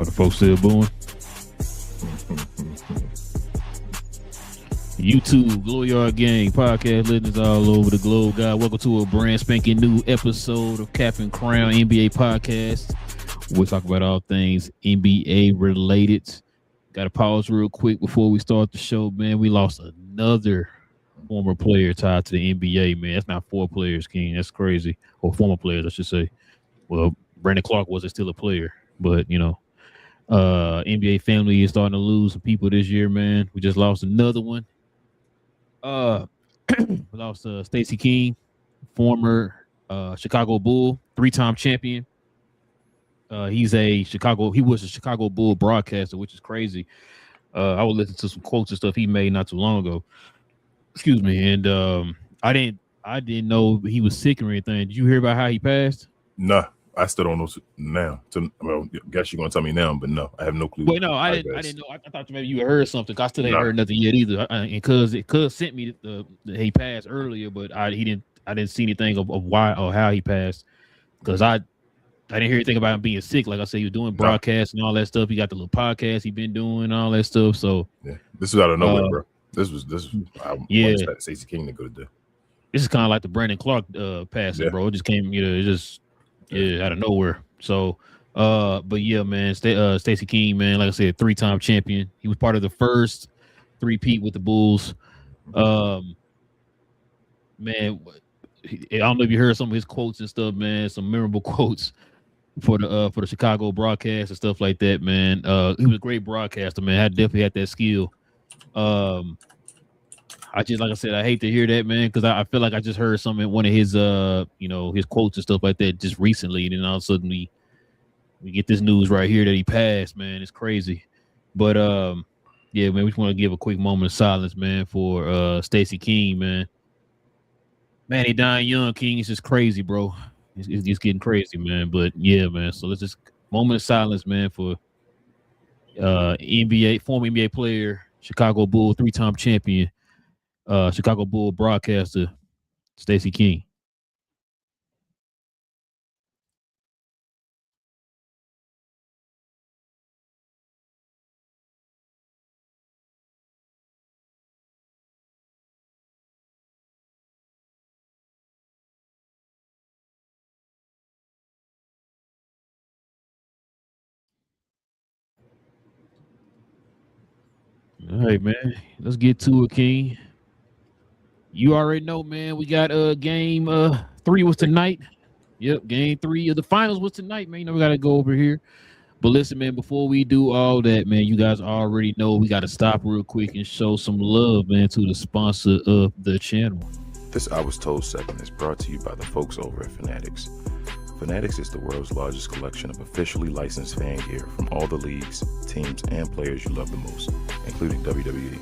Are the folks still booing? YouTube, GloYard Gang, podcast listeners all over the globe. God, welcome to a brand spanking new episode of Cap and Crown NBA podcast. We'll talk about all things NBA related. Got to pause real quick before we start the show, man. We lost another former player tied to the NBA, man. That's not 4 players, King. That's crazy. Or former players, I should say. Well, Brandon Clark wasn't still a player, but, you know, NBA family is starting to lose some people this year, man. We just lost another one. We lost Stacey King, former Chicago Bull, 3-time champion. He was a Chicago Bull broadcaster, which is crazy. I would listen to some quotes and stuff he made not too long ago. Excuse me, and I didn't know he was sick or anything. Did you hear about how he passed? Nah, I still don't know now. Well, I guess you're gonna tell me now, but no, I have no clue. Well, no, I didn't know. I thought maybe you heard something. I still ain't heard nothing yet either. Because it could have sent me the he passed earlier, but I didn't see anything of why or how he passed. Because I didn't hear anything about him being sick. Like I said, he was doing broadcasts and all that stuff. He got the little podcast he been doing and all that stuff. So yeah, this was out of nowhere, bro. This was I expect Stacey King to go to. This is kind of like the Brandon Clark passing, bro. It just came, it just out of nowhere. So, but yeah, man, Stacey King, man, like I said, 3-time champion. He was part of the first 3-peat with the Bulls. Man, I don't know if you heard some of his quotes and stuff, man. Some memorable quotes for the Chicago broadcast and stuff like that, man. He was a great broadcaster, man. I definitely had that skill. Like I said, I hate to hear that, man, because I feel like I just heard one of his his quotes and stuff like that just recently, and then all of a sudden we get this news right here that he passed, man. It's crazy. But yeah, man, we just want to give a quick moment of silence, man, for Stacey King, man. Man, he dying young, King. It's just crazy, bro. It's just getting crazy, man. But yeah, man. So let's just moment of silence, man, for former NBA player, Chicago Bull, 3-time champion, Chicago Bull broadcaster, Stacey King. All right, man. Let's get to it, King. You already know, man. We got game 3 was tonight. Yep, game 3 of the finals was tonight, man. We gotta go over here. But listen, man, before we do all that, man, you guys already know we gotta stop real quick and show some love, man, to the sponsor of the channel. This I Was Told segment is brought to you by the folks over at Fanatics. Fanatics is the world's largest collection of officially licensed fan gear from all the leagues, teams, and players you love the most, including WWE.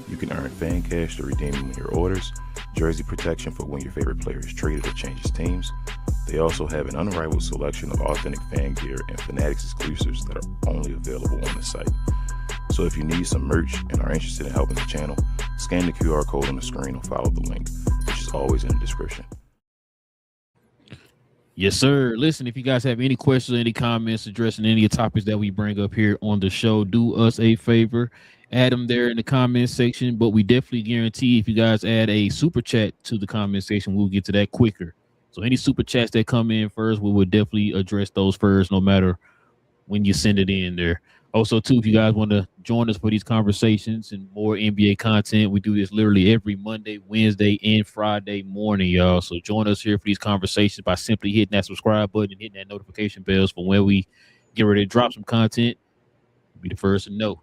You can earn fan cash to redeem them in your orders, jersey protection for when your favorite player is traded or changes teams. They also have an unrivaled selection of authentic fan gear and Fanatics exclusives that are only available on the site. So if you need some merch and are interested in helping the channel, scan the QR code on the screen or follow the link, which is always in the description. Yes, sir. Listen, if you guys have any questions or any comments addressing any of the topics that we bring up here on the show, do us a favor. Add them there in the comment section, but we definitely guarantee if you guys add a super chat to the comment section, we'll get to that quicker. So any super chats that come in first, we will definitely address those first, no matter when you send it in there. Also, too, if you guys want to join us for these conversations and more NBA content, we do this literally every Monday, Wednesday, and Friday morning, y'all. So join us here for these conversations by simply hitting that subscribe button and hitting that notification bells for when we get ready to drop some content. Be the first to know.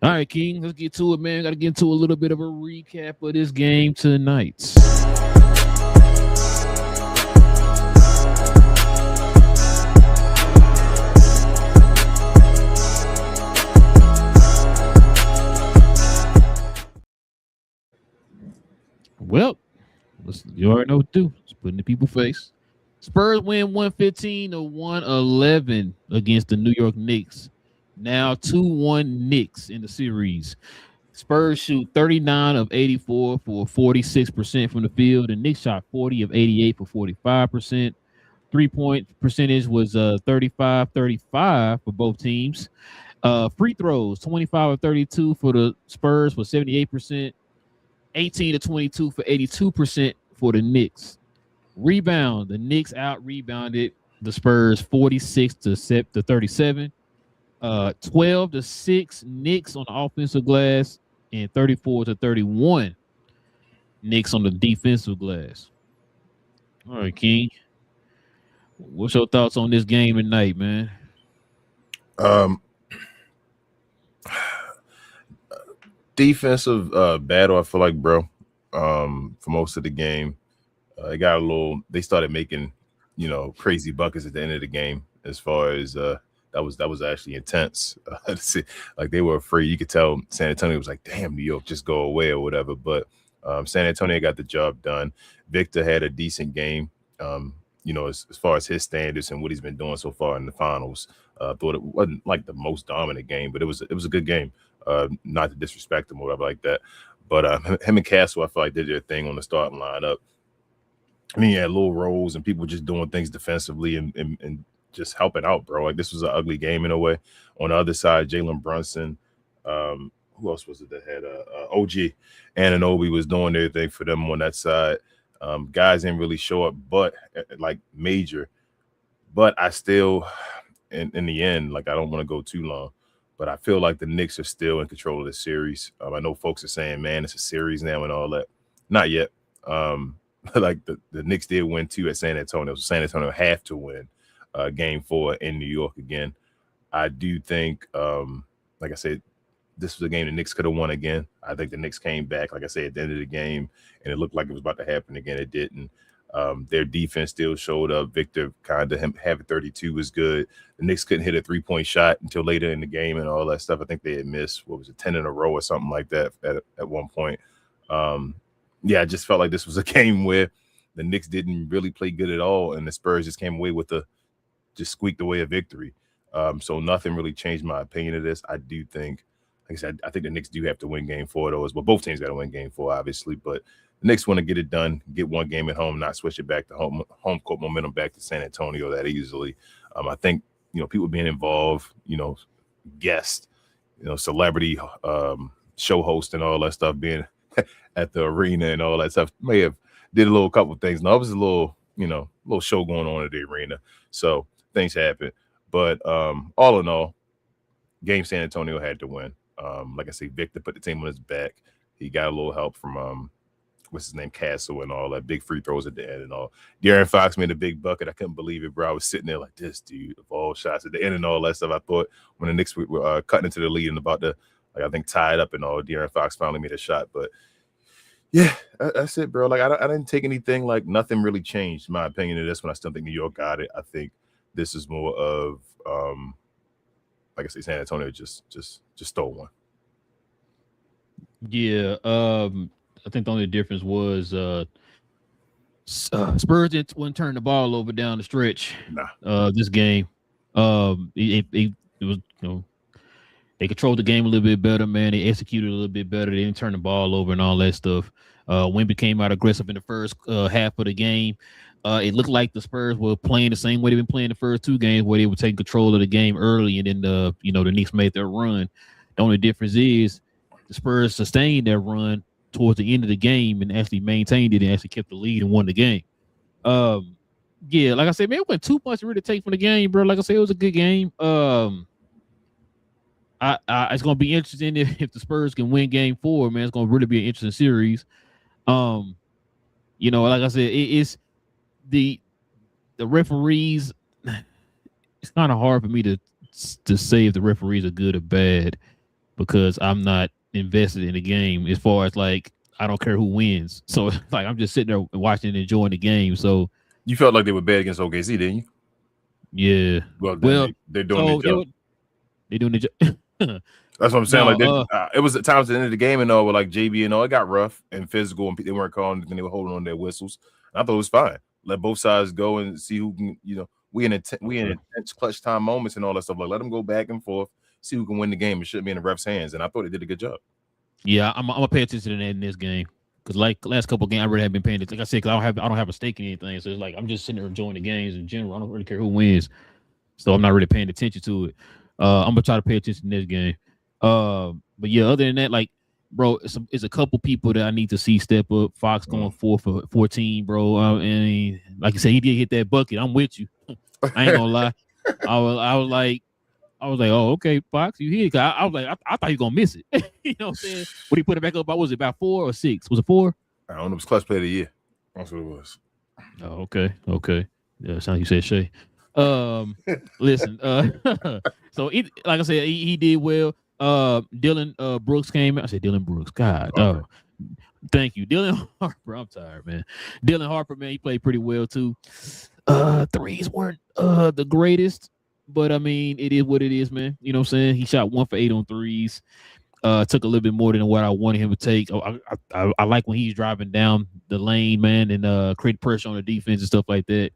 All right, King, let's get to it, man. Got to get into a little bit of a recap of this game tonight. Well, you already know what to do. Just put in the people's face. Spurs win 115-111 against the New York Knicks. Now 2-1 Knicks in the series. Spurs shoot 39 of 84 for 46% from the field. The Knicks shot 40 of 88 for 45%. 3-point percentage was 35-35 for both teams. Free throws, 25 of 32 for the Spurs for 78%, 18 to 22 for 82% for the Knicks. Rebound, the Knicks out rebounded the Spurs 46 to 37. 12 to 6 Knicks on the offensive glass and 34 to 31 Knicks on the defensive glass. All right, King. What's your thoughts on this game tonight, man? Defensive battle, I feel like, bro. For most of the game, it got a little. They started making, crazy buckets at the end of the game. As far as that was actually intense. Like they were afraid. You could tell San Antonio was like, "Damn, New York, just go away" or whatever. But San Antonio got the job done. Victor had a decent game. As far as his standards and what he's been doing so far in the finals. Thought it wasn't like the most dominant game, but it was a good game. Not to disrespect him or whatever like that. But him and Castle, I feel like did their thing on the starting lineup. I mean, he had little roles and people just doing things defensively and just helping out, bro. Like this was an ugly game in a way. On the other side, Jalen Brunson, who else was it that had OG Anunoby was doing their thing for them on that side. Guys didn't really show up, but like major. But I still, in the end, like I don't want to go too long, but I feel like the Knicks are still in control of the series. I know folks are saying, man, it's a series now and all that. Not yet. Like the Knicks did win 2 at San Antonio. So San Antonio have to win game 4 in New York again. I do think, like I said, this was a game the Knicks could have won again. I think the Knicks came back, like I said, at the end of the game, and it looked like it was about to happen again. It didn't. Their defense still showed up. Victor kind of having 32 was good. The Knicks couldn't hit a 3-point shot until later in the game and all that stuff. I think they had missed, 10 in a row or something like that at one point. I just felt like this was a game where the Knicks didn't really play good at all, and the Spurs just came away with just squeaked away a victory. So nothing really changed my opinion of this. I do think, like I said, I think the Knicks do have to win game 4 though, as well. Both teams got to win game 4, obviously, but the Knicks want to get it done, get one game at home, not switch it back to home court momentum back to San Antonio that easily. I think, people being involved, guests, celebrity show host and all that stuff, being at the arena and all that stuff may have did a little couple of things. No, it was a little show going on at the arena. So things happen. But all in all, game San Antonio had to win. Like I say, Victor put the team on his back. He got a little help from what's his name, Castle, and all that big free throws at the end and all. De'Aaron Fox made a big bucket. I couldn't believe it, bro. I was sitting there like, this dude of all shots at the end and all that stuff. I thought when the Knicks were cutting into the lead and about to, I think, tie it up and all, De'Aaron Fox finally made a shot. But yeah, that's it, bro. Like I didn't take anything. Like nothing really changed my opinion of this one. I still think New York got it. I think this is more of, like I say, San Antonio just stole one. Yeah, I think the only difference was Spurs wouldn't turn the ball over down the stretch. Nah. This game, it was they controlled the game a little bit better, man. They executed a little bit better. They didn't turn the ball over and all that stuff. Wemby came out aggressive in the first half of the game. It looked like the Spurs were playing the same way they've been playing the first 2 games, where they were taking control of the game early, and then the Knicks made their run. The only difference is the Spurs sustained their run towards the end of the game and actually maintained it and actually kept the lead and won the game. Yeah, like I said, man, it wasn't too much to really take from the game, bro. Like I said, it was a good game. It's gonna be interesting if the Spurs can win game 4, man. It's gonna really be an interesting series. Like I said, it's the referees. It's kind of hard for me to say if the referees are good or bad because I'm not invested in the game. As far as like, I don't care who wins. So like, I'm just sitting there watching and enjoying the game. So you felt like they were bad against OKC, didn't you? Yeah. Well, they're doing their job. They're doing their job. That's what I'm saying. It was at times at the end of the game and all, with like JB and all, it got rough and physical, and they weren't calling, and they were holding on their whistles. And I thought it was fine. Let both sides go and see who can. We in intense clutch time moments and all that stuff. Like, let them go back and forth, see who can win the game. It shouldn't be in the refs' hands. And I thought they did a good job. Yeah, I'm gonna pay attention to that in this game because like last couple of games, I really haven't been paying attention. Like I said, because I don't have a stake in anything, so it's like I'm just sitting there enjoying the games in general. I don't really care who wins, so I'm not really paying attention to it. I'm gonna try to pay attention to this game. But yeah, other than that, like, bro, it's a couple people that I need to see step up. Fox going 4 for 14, bro. And like you said, he did hit that bucket. I'm with you. I ain't gonna lie. I was like, oh, okay, Fox, you hit it. I was like, I thought you were gonna miss it. You know what I'm saying? When he put it back up, was it about 4 or 6? Was it 4? I don't know. It was clutch player of the year. That's what it was. Oh, okay. Yeah, sounds like you said Shay. Listen, so like I said, he did well. Dylan Brooks came. I said Dylan Brooks. God, thank you, Dylan Harper. I'm tired, man. Dylan Harper, man, he played pretty well too. Threes weren't the greatest, but I mean, it is what it is, man. You know what I'm saying? He shot 1 for 8 on threes. Took a little bit more than what I wanted him to take. I like when he's driving down the lane, man, and create pressure on the defense and stuff like that.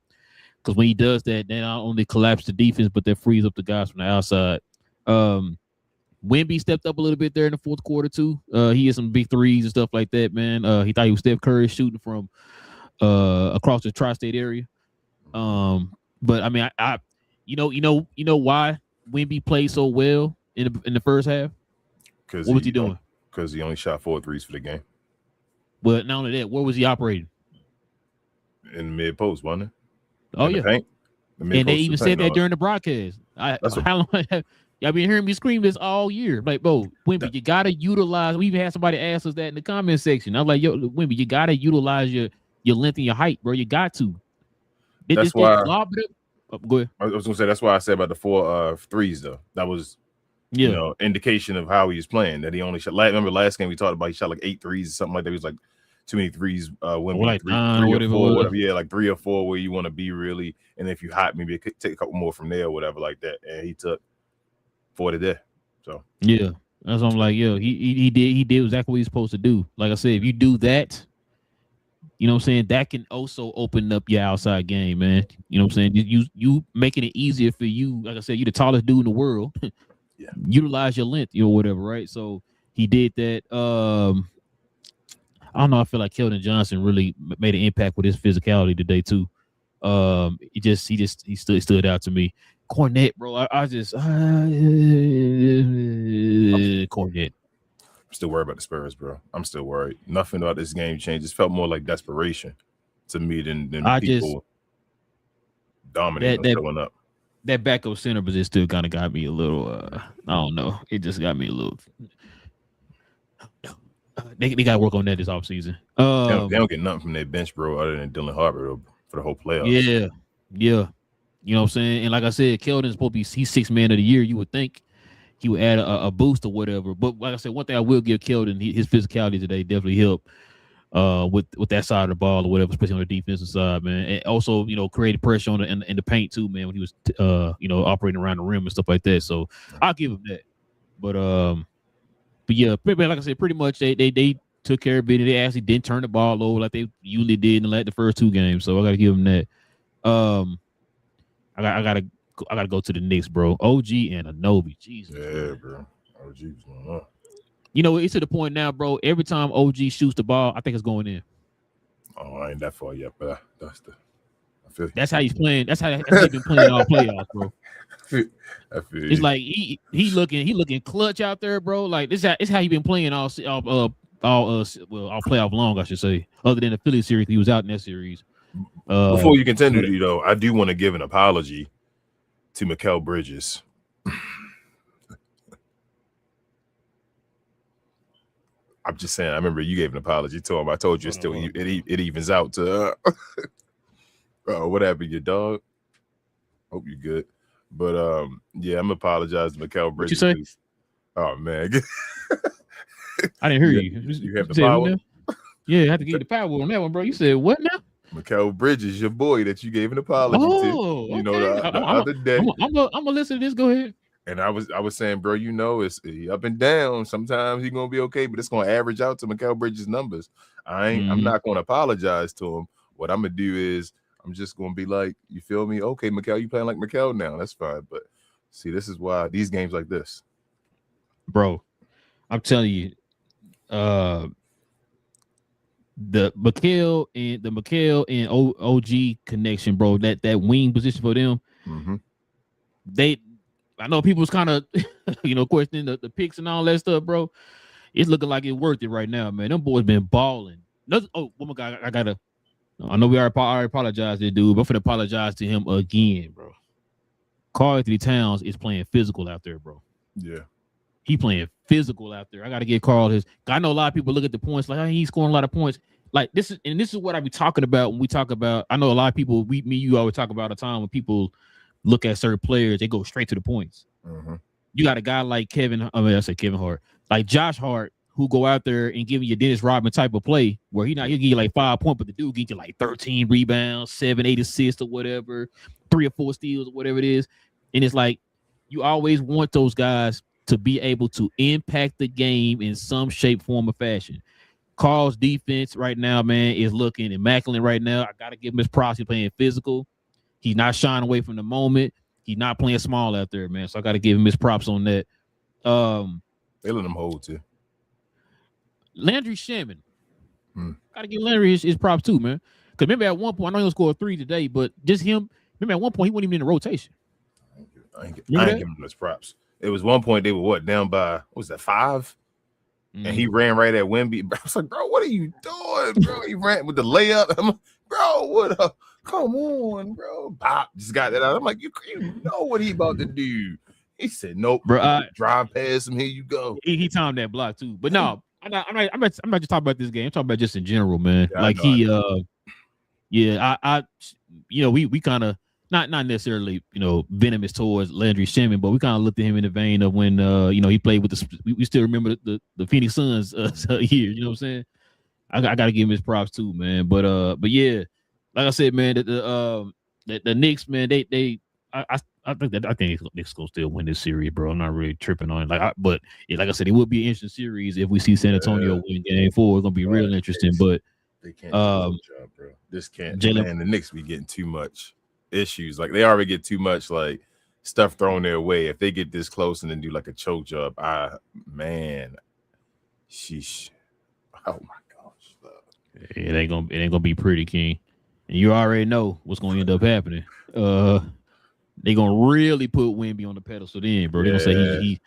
Because when he does that, they not only collapse the defense, but that frees up the guys from the outside. Wemby stepped up a little bit there in the fourth quarter too. He had some big threes and stuff like that, man. He thought he was Steph Curry shooting from across the tri-state area. But I mean, I you know why Wemby played so well in the first half? What was he doing? Because he only shot 4 threes for the game. But not only that, where was he operating? In the mid post, wasn't it? Oh, in yeah. The paint. And they even said that during the broadcast. How long y'all been hearing me scream this all year? Like, bro, Wemby, you gotta utilize. We even had somebody ask us that in the comment section. I was like, yo, Wemby, you gotta utilize your length and your height, bro. You got to. That's why. Go ahead. I was gonna say that's why I said about the 4 threes though. That was indication of how he was playing. That he only shot. Remember last game we talked about he shot like 8 threes or something like that. He was like too many threes. Wemby, like 3 or 4, whatever. Yeah, like 3 or 4 where you want to be really. And if you hot, maybe take a couple more from there or whatever like that. And he took 4 today. So yeah, that's what I'm like. Yo, he did exactly what he's supposed to do. Like I said, if you do that, you know what I'm saying, that can also open up your outside game, man. You know what I'm saying? You making it easier for you. Like I said, you're the tallest dude in the world. Yeah. Utilize your length, whatever, right? So he did that. I don't know. I feel like Keldon Johnson really made an impact with his physicality today too. He stood out to me. Cornette, bro. I just Cornette. I'm still worried about the Spurs, bro. I'm still worried. Nothing about this game changed. It felt more like desperation to me than people dominating and showing up. That backup center position still kind of got me a little. I don't know. It just got me a little. They got to work on that this offseason. They don't get nothing from their bench, bro, other than Dylan Harper for the whole playoffs. Yeah. You know what I'm saying? And like I said, Keldon's supposed to be he's 6th man of the year. You would think he would add a boost or whatever. But like I said, one thing I will give Keldon, his physicality today definitely helped with that side of the ball or whatever, especially on the defensive side, man. And also, created pressure on in the paint too, man, when he was operating around the rim and stuff like that. So I'll give him that. But yeah, like I said, pretty much they took care of it. They actually didn't turn the ball over like they usually did in the first 2 games. So I gotta give them that. I gotta go to the Knicks, bro. OG and Anobi, Jesus. Yeah, bro. OG was going on. It's to the point now, bro. Every time OG shoots the ball, I think it's going in. Oh, I ain't that far yet, but I feel that's how he's playing. That's how he's been playing all playoffs, bro. It's like he looking clutch out there, bro. Like it's how he been playing all playoff long, I should say. Other than the Philly series, he was out in that series. Before you continue, though, I do want to give an apology to Mikal Bridges. I'm just saying. I remember you gave an apology to him. I told you it evens out to what happened, your dog. Hope you're good. But yeah, I'm apologizing to Mikal Bridges. What you say? Oh man, I didn't hear you. You have the power. Yeah, I have to give you the power on that one, bro. You said what now? Mikal Bridges, your boy that you gave an apology to. You know, the other day. I'm gonna listen to this. Go ahead. And I was saying, bro, it's up and down. Sometimes he's gonna be okay, but it's gonna average out to Mikal Bridges' numbers. I'm not gonna apologize to him. What I'm gonna do is I'm just gonna be like, you feel me? Okay, Mikal, you playing like Mikal now. That's fine. But see, this is why these games like this, bro. I'm telling you, the McHale and OG connection, bro. That wing position for them. Mm-hmm. I know people was kind of questioning the picks and all that stuff, bro. It's looking like it's worth it right now, man. Them boys been balling. Oh my God, I know we already apologized to the dude, but I'm finna apologize to him again, bro. Karl Anthony Towns is playing physical out there, bro. Yeah. He playing physical out there. I got to get Karl his. I know a lot of people look at the points like, he's scoring a lot of points. Like this is what I be talking about when we talk about. I know a lot of people. You always talk about a time when people look at certain players, they go straight to the points. Mm-hmm. You got a guy like Kevin Hart, like Josh Hart, who go out there and give you a Dennis Rodman type of play where he'll give you like 5 points, but the dude get you like 13 rebounds, 7-8 assists or whatever, 3 or 4 steals or whatever it is. And it's like you always want those guys to be able to impact the game in some shape, form, or fashion. Karl's defense right now, man, is looking immaculate right now. I got to give him his props. He's playing physical. He's not shying away from the moment. He's not playing small out there, man. So I got to give him his props on that. They let him hold too. Landry Shaman. Got to give Landry his props too, man. Because remember at one point, I know he'll score 3 today, but just him, remember at one point, he wasn't even in the rotation. I ain't giving him those props. It was one point they were down by, what was that, 5? And he ran right at Wemby. I was like, bro, what are you doing, bro? He ran with the layup. I'm like, bro, what up? Come on, bro. Bop, just got that out. I'm like, you know what he about to do. He said, nope, bro. Drive past him. Here you go. He timed that block too. But no, I'm not just talking about this game. I'm talking about just in general, man. Yeah, like we kind of not necessarily venomous towards Landry Shaman, but we kind of looked at him in the vein of when he played with we still remember the Phoenix Suns here. You know what I'm saying? I got to give him his props too, man. But yeah, like I said, man, the Knicks, man, I think the Knicks gonna still win this series, bro. I'm not really tripping on it. But like I said, it would be an interesting series if we see San Antonio win Game 4. It's gonna be real interesting. But they can't do a job, bro. This can't. Man, the Knicks be getting too much issues. Like they already get too much like stuff thrown their way. If they get this close and then do like a choke job, sheesh. Oh my gosh, it ain't gonna be pretty, King. And you already know what's gonna end up happening. They gonna really put Wemby on the pedestal then, bro. They gonna say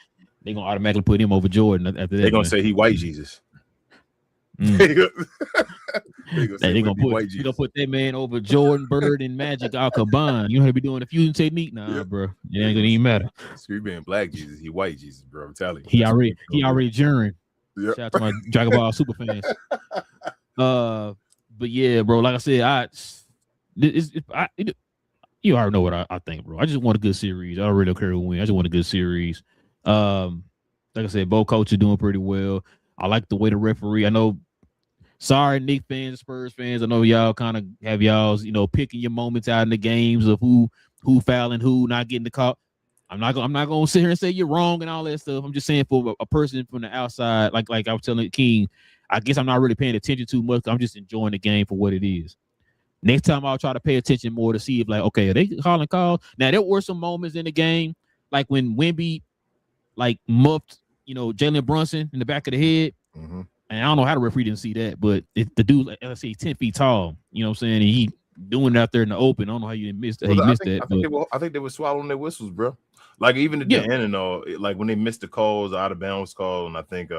they gonna automatically put him over Jordan after that. They gonna say he white Jesus. They gonna put that man over Jordan, Bird, and Magic all combined. You know how to be doing the fusion technique, bro. It ain't gonna even matter. Screw being black Jesus, he white Jesus, bro. I'm telling you. He already journeyed. Yep. Shout out to my Dragon Ball super fans. But yeah, bro. Like I said, you already know what I think, bro. I just want a good series. I don't really care who wins. I just want a good series. Like I said, both coaches doing pretty well. I like the way the referee. I know. Sorry, Knicks fans, Spurs fans. I know y'all kind of have y'all's, picking your moments out in the games of who fouling, who not getting the call. I'm not gonna sit here and say you're wrong and all that stuff. I'm just saying for a person from the outside, like I was telling King, I guess I'm not really paying attention too much. I'm just enjoying the game for what it is. Next time I'll try to pay attention more to see if like, okay, are they calling calls? Now there were some moments in the game, like when Wemby like muffed, Jalen Brunson in the back of the head. Mm-hmm. And I don't know how the referee didn't see that, but the dude, let's say 10 feet tall, you know what I'm saying? And he doing it out there in the open. I don't know how you didn't miss that. I think they were swallowing their whistles, bro. Like even at the end and all, like when they missed the calls, out of bounds call, and I think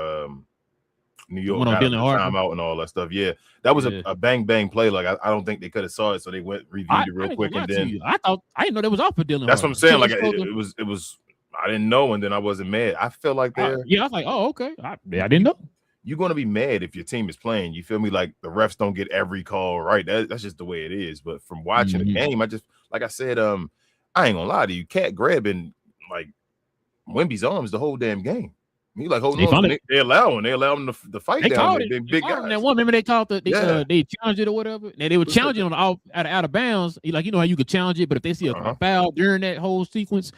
New York got the timeout and all that stuff. Yeah, that was a bang bang play. Like I don't think they could have saw it, so they went reviewed it real quick, and then I didn't know that was off for Dylan. That's what I'm saying. Like it was. I didn't know, and then I wasn't mad. I feel like I was like, oh okay, I didn't know. You're gonna be mad if your team is playing. You feel me? Like the refs don't get every call right. That's just the way it is. But from watching the game, I just like I said, I ain't gonna lie to you. Cat grabbing like Wemby's arms the whole damn game. He like holding on. They allow him to fight they down. They big guys. That one, remember they called they challenged it or whatever. And they were challenging on out of bounds. Like how you could challenge it, but if they see a foul during that whole sequence,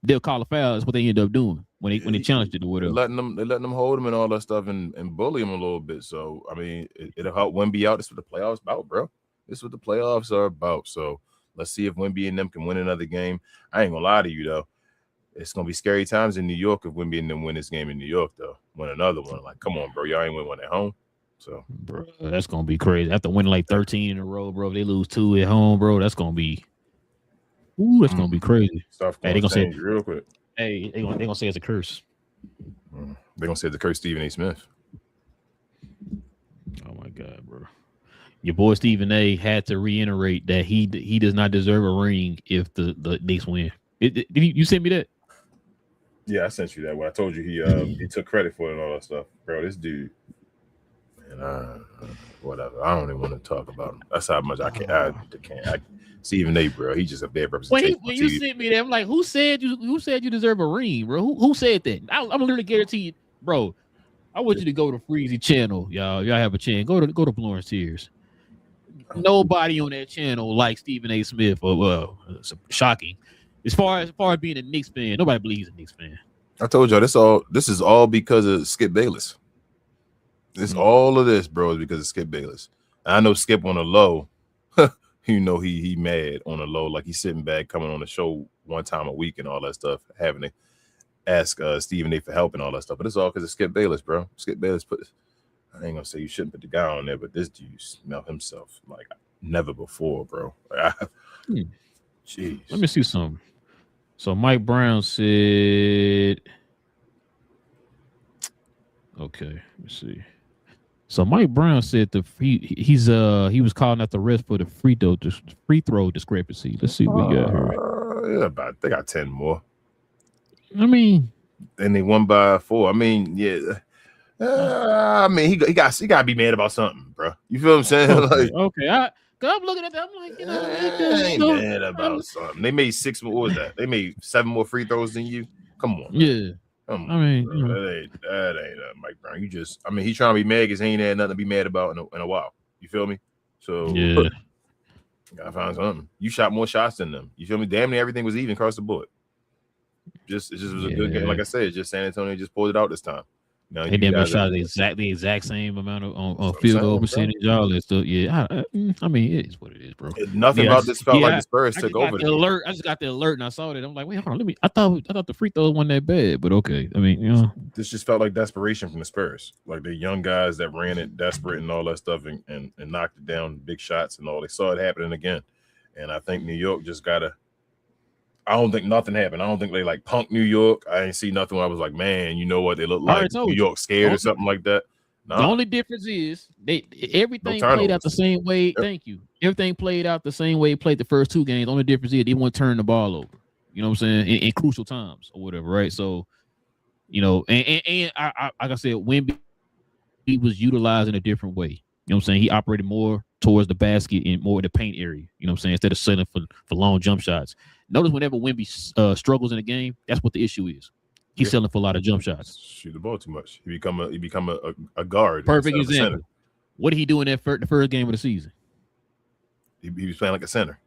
they'll call a foul. That's what they end up doing when they challenged it or whatever. They letting them hold him and all that stuff and bully him a little bit. So I mean, it'll help Wemby out. This is what the playoffs about, bro. This is what the playoffs are about. So let's see if Wemby and them can win another game. I ain't gonna lie to you though. It's gonna be scary times in New York if Wemby and them win this game in New York, though. Win another one. Like, come on, bro. Y'all ain't win one at home. So, bro, that's gonna be crazy. After winning like 13 in a row, bro, if they lose 2 at home, bro. That's gonna be, that's gonna be crazy. stuff Hey, gonna change real quick. Hey, they gonna say it's a curse. They're gonna say it's a curse, Stephen A. Smith. Oh my God, bro. Your boy Stephen A. had to reiterate that he does not deserve a ring if the Knicks win. You sent me that? Yeah, I sent you that. When I told you he took credit for it and all that stuff, bro. This dude, and whatever. I don't even want to talk about him. That's how much I can't. Stephen A. Bro, he's just a bad representation. When you sent me that, I'm like, who said you deserve a ring, bro? Who said that? I'm literally guarantee you, bro. I want you to go to Freezy channel, y'all. Y'all have a chance. Go to Blue Tears. Nobody on that channel likes Stephen A. Smith. Well, it's shocking. As far as being a Knicks fan, nobody believes a Knicks fan. I told y'all this is all because of Skip Bayless. All of this, bro, is because of Skip Bayless. I know Skip on the low. You know he mad on the low, like he's sitting back, coming on the show one time a week and all that stuff, having to ask Stephen A. for help and all that stuff. But it's all because of Skip Bayless, bro. Skip Bayless I ain't gonna say you shouldn't put the guy on there, but this dude smell himself like never before, bro. Jeez. Let me see something. So Mike Brown said, okay, let me see. So Mike Brown said he was calling out the rest for the free throw discrepancy. Let's see what we got here. Yeah, they got 10 more. I mean, and they won by 4. I mean, yeah. I mean, he got to be mad about something, bro. You feel what I'm saying? Okay. I'm looking at that. I'm like, I ain't mad about something. They made 6 more. What was that? They made 7 more free throws than you. Come on, man. Yeah. Come on, I mean, that ain't Mike Brown. He's trying to be mad because he ain't had nothing to be mad about in a while. You feel me? So yeah, gotta find something. You shot more shots than them. You feel me? Damn near everything was even across the board. It just was a good game. Like I said, it's just San Antonio just pulled it out this time. Now, they damn shot the exact same amount of on field goal percentage, all that stuff. Yeah, I mean, it is what it is, bro. Nothing about this felt like the Spurs took over. I just got the alert and I saw that. I'm like, wait, hold on, I thought the free throws weren't that bad, but okay. I mean, this just felt like desperation from the Spurs, like the young guys that ran it desperate and all that stuff, and knocked it down, big shots and all. They saw it happening again, and I think New York just gotta. I don't think nothing happened. I don't think they like punked New York. I didn't see nothing where I was like, man, you know what? They look like New York scared or something like that. Nah. The only difference is everything played out the same way. Yep. Thank you. Everything played out the same way it played the first 2 games. The only difference is they won't turn the ball over. You know what I'm saying? In crucial times or whatever, right? So, and I like I said, Wemby, he was utilized in a different way. You know what I'm saying? He operated more towards the basket and more in the paint area. You know what I'm saying? Instead of settling for long jump shots. Notice whenever Wemby struggles in a game, that's what the issue is. He's selling for a lot of jump shots. Shoot the ball too much. He become a guard. Perfect example. What did he do in the first game of the season? He was playing like a center.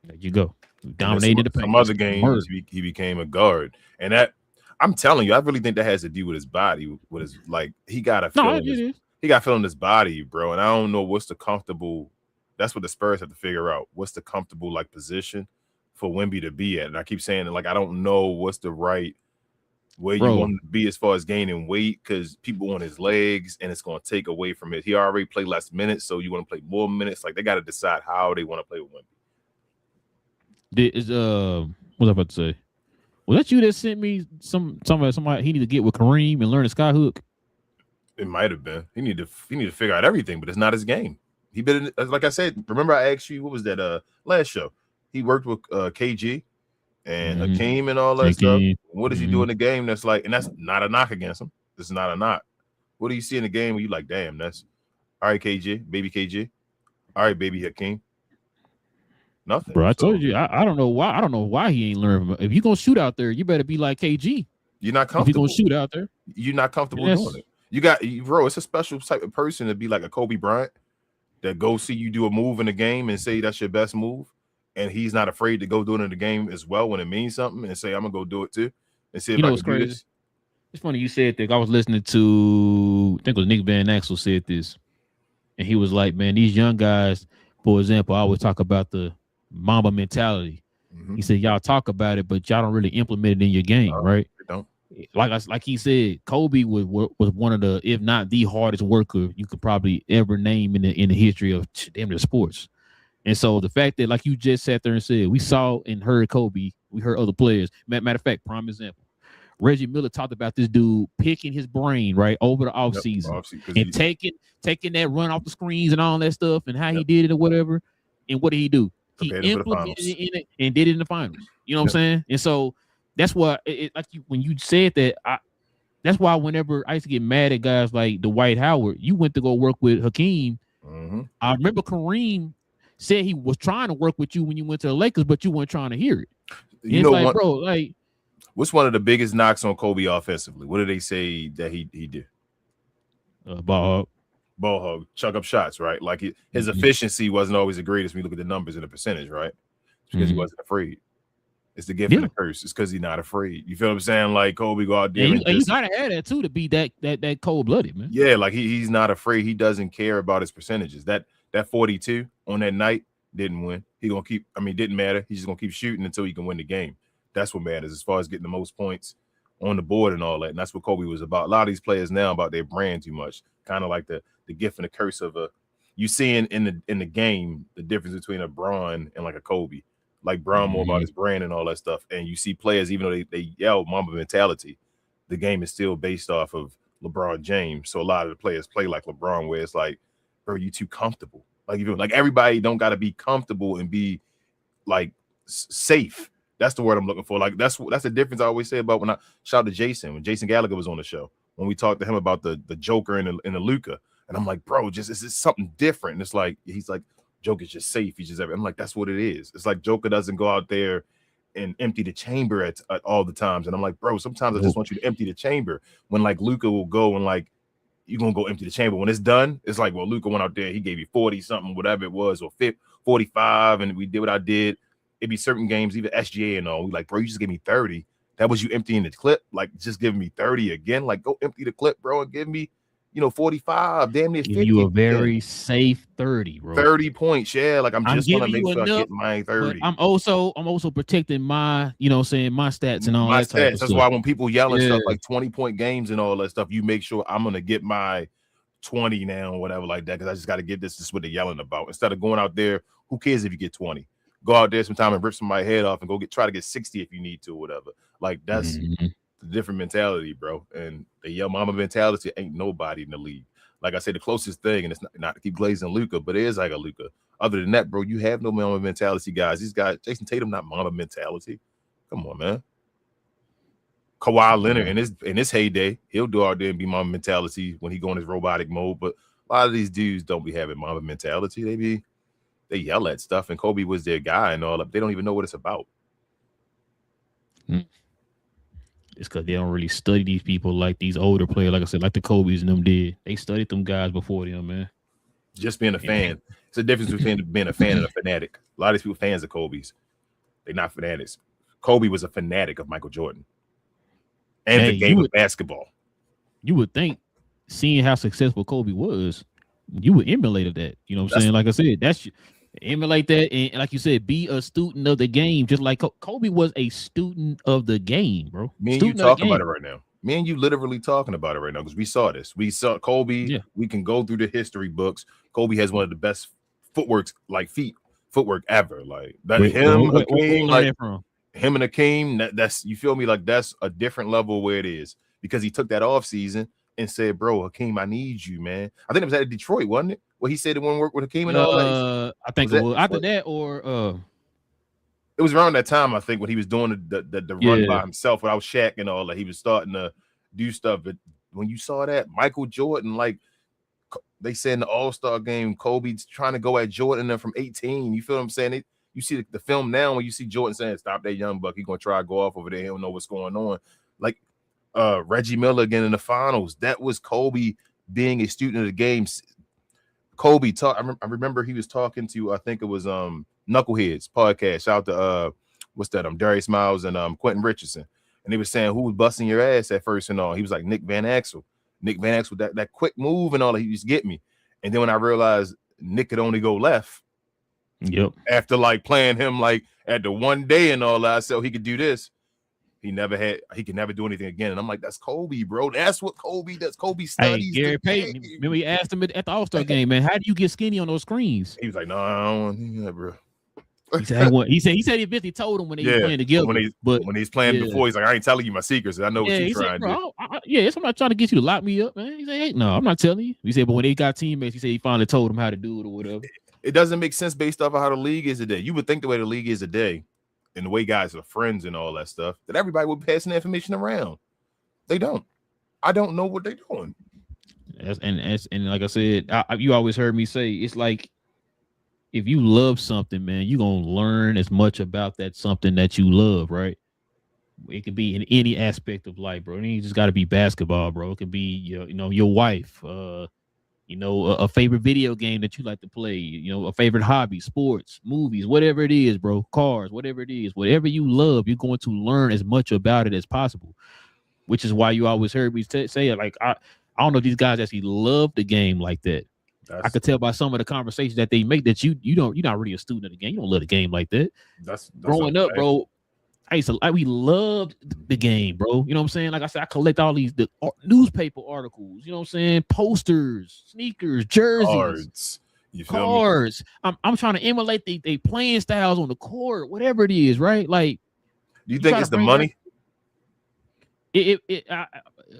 There you go. Dominated the paint. Some other games he became a guard, and that I'm telling you, I really think that has to do with his body. With his he got a feeling. He got feeling his body, bro. And I don't know what's the comfortable. That's what the Spurs have to figure out. What's the comfortable position for Wemby to be at? And I keep saying it, I don't know what's the right where you want him to be as far as gaining weight, because people on his legs and it's going to take away from it. He already played less minutes, so you want to play more minutes. They got to decide how they want to play with Wemby. What was I about to say? Was that you that sent me somebody he need to get with Kareem and learn a sky hook? It might have been. He need to figure out everything, but it's not his game. He been like I said. Remember, I asked you what was that last show? He worked with KG and Hakeem and all that stuff. What does he do in the game? That's and that's not a knock against him. This is not a knock. What do you see in the game where you like, damn, that's all right, KG, baby KG. All right, baby Hakeem. Nothing. Bro, I told you, I don't know why. I don't know why he ain't learning. If you're gonna shoot out there, you better be like KG. You're not comfortable. If you're gonna shoot out there, you're not comfortable doing it. Bro, it's a special type of person to be like a Kobe Bryant that go see you do a move in the game and say that's your best move. And he's not afraid to go do it in the game as well when it means something and say, I'm going to go do it too. And see if I can do this. It's funny you said that. I was listening to, I think it was Nick Van Axel said this. And he was like, man, these young guys, for example, I always talk about the Mamba mentality. He said, y'all talk about it, but y'all don't really implement it in your game, right? They don't. like he said, Kobe was one of the, if not the hardest worker you could probably ever name in the history of damn near sports. And so the fact that, like you just sat there and said, we saw and heard Kobe, we heard other players. Matter of fact, prime example, Reggie Miller talked about this dude picking his brain right over the offseason and taking that run off the screens and all that stuff and how he did it or whatever. And what did he do? He implemented it and did it in the finals. You know what I'm saying? And so that's why, when you said that, that's why whenever I used to get mad at guys like Dwight Howard, you went to go work with Hakeem. Mm-hmm. I remember Kareem said he was trying to work with you when you went to the Lakers, but you weren't trying to hear it. You know, like, bro, like, what's one of the biggest knocks on Kobe offensively? What do they say that he did? Ball hog, chuck up shots, right? Like his efficiency wasn't always the greatest when you look at the numbers and the percentage, right? It's because he wasn't afraid. It's the gift and the curse. It's because he's not afraid. You feel what I'm saying? Like Kobe go out there, and you gotta have that too to be that cold blooded, man. Yeah, like he's not afraid. He doesn't care about his percentages. That 42 on that night didn't win. Didn't matter. He's just gonna keep shooting until he can win the game. That's what matters as far as getting the most points on the board and all that. And that's what Kobe was about. A lot of these players now about their brand too much. Kind of like the gift and the curse of you seeing in the game the difference between a Bron and like a Kobe. Like Bron more about his brand and all that stuff. And you see players, even though they yell Mamba mentality, the game is still based off of LeBron James. So a lot of the players play like LeBron, where it's like, bro, you too comfortable. Like everybody don't got to be comfortable and be like safe. That's the word I'm looking for. Like that's the difference I always say about when I shout to Jason, when Jason Gallagher was on the show, when we talked to him about the Joker and the Luka. And I'm like, bro, it's something different. And it's like, he's like, Joker's just safe. He's just, I'm like, that's what it is. It's like Joker doesn't go out there and empty the chamber at all the times. And I'm like, bro, sometimes I just want you to empty the chamber. When like Luka will go and like, you're going to go empty the chamber. When it's done, it's like, well, Luka went out there, he gave you 40 something, whatever it was, or 45, and we did what I did. It'd be certain games, even SGA and all. We like, bro, you just gave me 30. That was you emptying the clip. Like, just giving me 30 again. Like, go empty the clip, bro, and give me, 45. Damn near 50. Give you a very safe 30, bro. 30 points, yeah. Like, I'm just going to make sure I get my 30. I'm also protecting my, my stats and all my that type stats. of That's stuff. why when people yelling stuff like 20-point games and all that stuff, you make sure I'm going to get my 20 now or whatever like that, because I just got to get this. This is what they're yelling about. Instead of going out there, who cares if you get 20? Go out there sometime and rip somebody's head off and go try to get 60 if you need to or whatever. Like, that's the different mentality, bro. And the Yo Mama mentality ain't nobody in the league. Like I said, the closest thing, and it's not to keep glazing Luka, but it is like a Luka. Other than that, bro, you have no Mama mentality, guys. These guys, Jason Tatum, not Mama mentality. Come on, man. Kawhi Leonard in his heyday, he'll do out there and be Mama mentality when he go in his robotic mode. But a lot of these dudes don't be having Mama mentality. They yell at stuff, and Kobe was their guy and all that. They don't even know what it's about. It's because they don't really study these people like these older players, like I said, like the Kobe's and them did. They studied them guys before them, man. Just being a fan. It's a difference between being a fan and a fanatic. A lot of these people fans of Kobe's. They're not fanatics. Kobe was a fanatic of Michael Jordan and the game of basketball. You would think, seeing how successful Kobe was, you would emulate that. You know what I'm saying? Like I said, emulate that, and like you said, be a student of the game, just like Kobe was a student of the game, bro. Me and you talking about it right now. Me and you literally talking about it right now because we saw this. We saw Kobe. Yeah. We can go through the history books. Kobe has one of the best footwork ever. Like that. Him and Hakeem. That's you feel me? Like that's a different level where it is because he took that off season and said, "Bro, Hakeem, I need you, man." I think it was at Detroit, wasn't it? Well, he said it wouldn't work with Hakeem and all that. I think it was after that, or it was around that time. I think when he was doing the run by himself without Shaq and all that, he was starting to do stuff. But when you saw that, Michael Jordan, like they said in the All-Star game, Kobe's trying to go at Jordan from 18. You feel what I'm saying? You see the film now when you see Jordan saying, "Stop that young buck. He's gonna try to go off over there. He don't know what's going on." Like Reggie Miller again in the finals. That was Kobe being a student of the game. Kobe I remember he was talking to, I think it was Knuckleheads podcast. Shout out to Darius Miles and Quentin Richardson. And they were saying who was busting your ass at first and all. He was like Nick Van Exel. Nick Van Exel, that quick move and all that, he used to get me. And then when I realized Nick could only go left. Yep. After like playing him like at the one day and all that, I said he could do this. He could never do anything again. And I'm like, that's Kobe, bro. That's what Kobe does. Kobe Hey, studies. Gary Payton. Remember, he asked him at the All-Star game, man, how do you get skinny on those screens? He was like, no, I don't want to do that, bro. He said he eventually told him when they were playing together. When he's playing before, he's like, I ain't telling you my secrets. I know what you're trying to do. I'm not trying to get you to lock me up, man. He said, hey, no, I'm not telling you. He said, but when they got teammates, he said he finally told them how to do it or whatever. It doesn't make sense based off of how the league is today. You would think the way the league is today and the way guys are friends and all that stuff, that everybody would be passing the information around. They don't. I don't know what they're doing. And like I said, you always heard me say, it's like, if you love something, man, you're going to learn as much about that something that you love, right? It could be in any aspect of life, bro. It ain't just got to be basketball, bro. It could be, your wife, a favorite video game that you like to play, a favorite hobby, sports, movies, whatever it is, bro, cars, whatever it is, whatever you love, you're going to learn as much about it as possible, which is why you always heard me say it. Like, I don't know if these guys actually love the game like that. I could tell by some of the conversations that they make that you're not really a student of the game. You don't love the game like that. That's growing up, bro. We loved the game, bro. You know what I'm saying? Like I said, I collect all the newspaper articles. You know what I'm saying? Posters, sneakers, jerseys, cards. I'm trying to emulate they playing styles on the court, whatever it is, right? Like, do you think it's the money?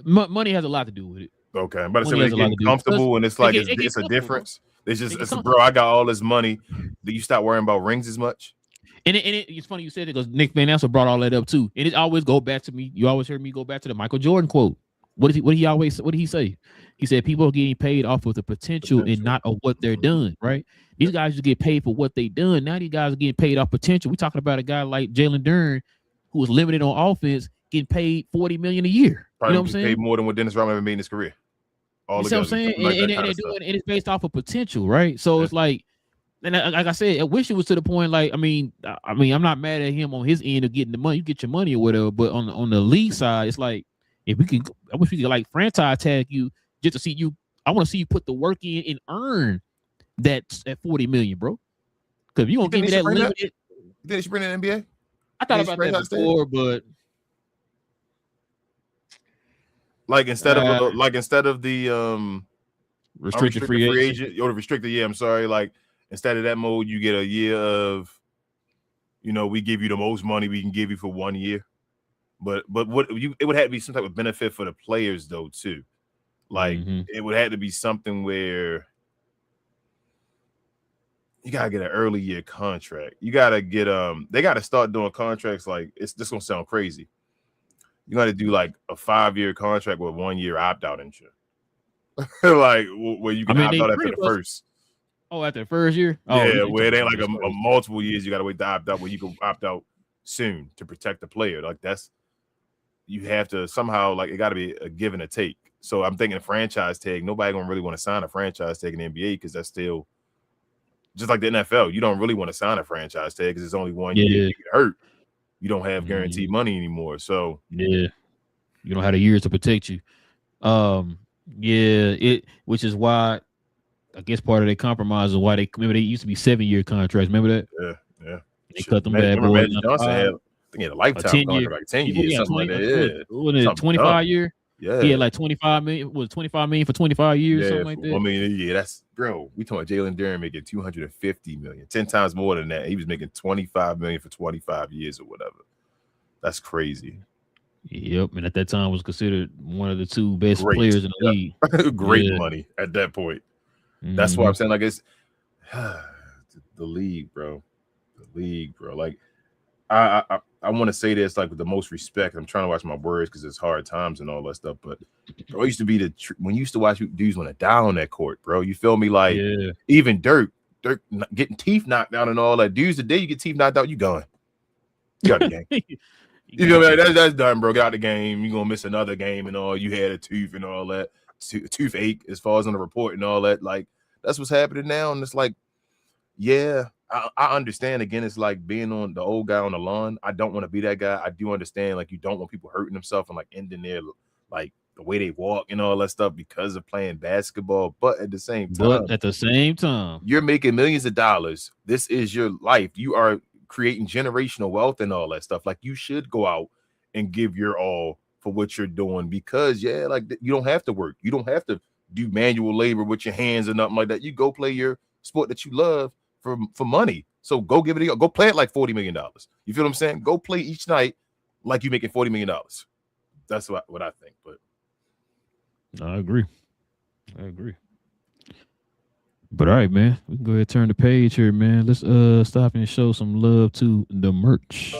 Money has a lot to do with it. Okay, I'm about to say when getting comfortable and it's like it's a difference. It's bro, I got all this money. Do you stop worrying about rings as much? And it's funny you said it because Nick Van Ansel brought all that up too. And it always go back to me. You always heard me go back to the Michael Jordan quote. What did he say? He said people are getting paid off of the potential and not of what they're done, right? These guys just get paid for what they done. Now these guys are getting paid off potential. We're talking about a guy like Jalen Duren, who was limited on offense, getting paid $40 million a year. Probably, you know what I'm saying? Paid more than what Dennis Rodman ever made in his career. You know what I'm saying? And it's based off of potential, right? So it's like, and like I said, I wish it was to the point. Like, I mean, I'm not mad at him on his end of getting the money. You get your money or whatever. But on the league side, it's like, I wish we could like franchise tag you just to see you. I want to see you put the work in and earn that at $40 million, bro. Because you gonna give me that limited. Did you bring in NBA? I thought about that before, but. Like instead of the restricted free agent or the restricted, I'm sorry. Like instead of that mode, you get a year of, we give you the most money we can give you for 1 year. But it would have to be some type of benefit for the players though too. Like it would have to be something where you gotta get an early year contract. You gotta get they gotta start doing contracts like this gonna sound crazy. You got to do like a 5-year contract with 1 year opt out and shit. Like where you can opt out after the first. Oh, after the first year? Yeah, where it ain't like a multiple years you got to wait to opt out, where you can opt out soon to protect the player. Like you have to somehow, like, it got to be a give and a take. So I'm thinking a franchise tag. Nobody gonna really want to sign a franchise tag in the NBA because that's still just like the NFL. You don't really want to sign a franchise tag because it's only 1 year. You get hurt. You don't have guaranteed money anymore. So you don't have the years to protect you. Which is why I guess part of their compromise is why they used to be 7-year contracts. Remember that? Yeah. They cut them bad boys. Magic Johnson had a lifetime contract, like 10 years, something like that. What is it, 25 year? Yeah. He had like 25 million. Was 25 million for 25 years, something like that? I mean, that's bro. We talking about Jalen Duren making $250 million, 10 times more than that. He was making $25 million for 25 years or whatever. That's crazy. Yep, and at that time was considered one of the 2 best players in the league. Great money at that point. That's why I'm saying, like, it's the league, bro. The league, bro. Like, I want to say this like with the most respect. I'm trying to watch my words because it's hard times and all that stuff. But bro, it used to be when you used to watch dudes want to die on that court, bro. You feel me? Like even Dirk getting teeth knocked out and all that. Dudes, the day you get teeth knocked out, you gone. You got the game. You know what I mean? That's done, bro. Got the game. You're gonna miss another game and all. You had a tooth and all that. Toothache as far as on the report and all that. Like that's what's happening now. And it's like, I understand. Again, it's like being on the old guy on the lawn. I don't want to be that guy. I do understand, like, you don't want people hurting themselves and like ending their like the way they walk and all that stuff because of playing basketball. But at the same time, you're making millions of dollars. This is your life. You are creating generational wealth and all that stuff. Like, you should go out and give your all for what you're doing, because you don't have to work. You don't have to do manual labor with your hands or nothing like that. You go play your sport that you love for money. So go give it go play it like $40 million. You feel what I'm saying? Go play each night like you're making $40 million. That's what I think. But I agree. But all right, man, we can go ahead and turn the page here, man. Let's stop and show some love to the merch.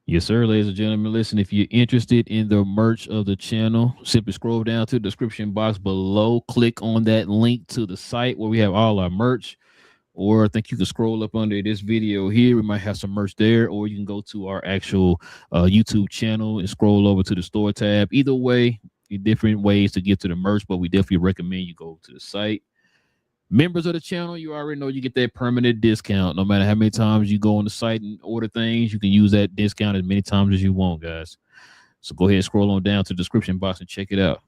Yes, sir, ladies and gentlemen. Listen, if you're interested in the merch of the channel, simply scroll down to the description box below. Click on that link to the site where we have all our merch. Or I think you can scroll up under this video here. We might have some merch there. Or you can go to our actual YouTube channel and scroll over to the store tab. Either way, different ways to get to the merch, but we definitely recommend you go to the site. Members of the channel, you already know you get that permanent discount. No matter how many times you go on the site and order things, you can use that discount as many times as you want, guys. So go ahead and scroll on down to the description box and check it out.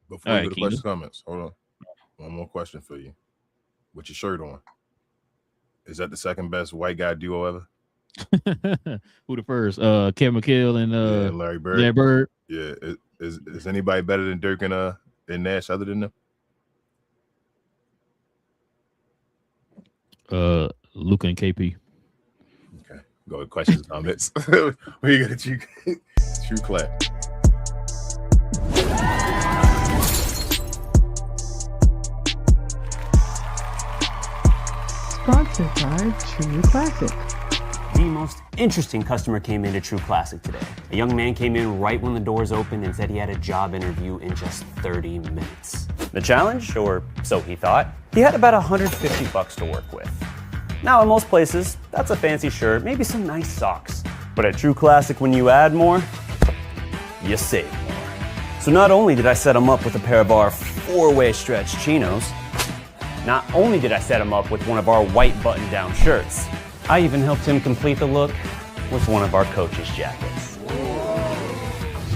Before we go to questions, comments, hold on. One more question for you. With your shirt on, is that the second best white guy duo ever? Who the first? Kevin McHale and Larry Bird. Larry Bird. Yeah. Is anybody better than Dirk and Nash other than them? Luka and KP. Okay, go with questions, comments. We got true clap. Sponsored by True Classic. The most interesting customer came into True Classic today. A young man came in right when the doors opened and said he had a job interview in just 30 minutes. The challenge, or so he thought, he had about $150 to work with. Now, in most places, that's a fancy shirt, maybe some nice socks. But at True Classic, when you add more, you save more. So not only did I set him up with a pair of our 4-way stretch chinos, not only did I set him up with one of our white button-down shirts, I even helped him complete the look with one of our coach's jackets.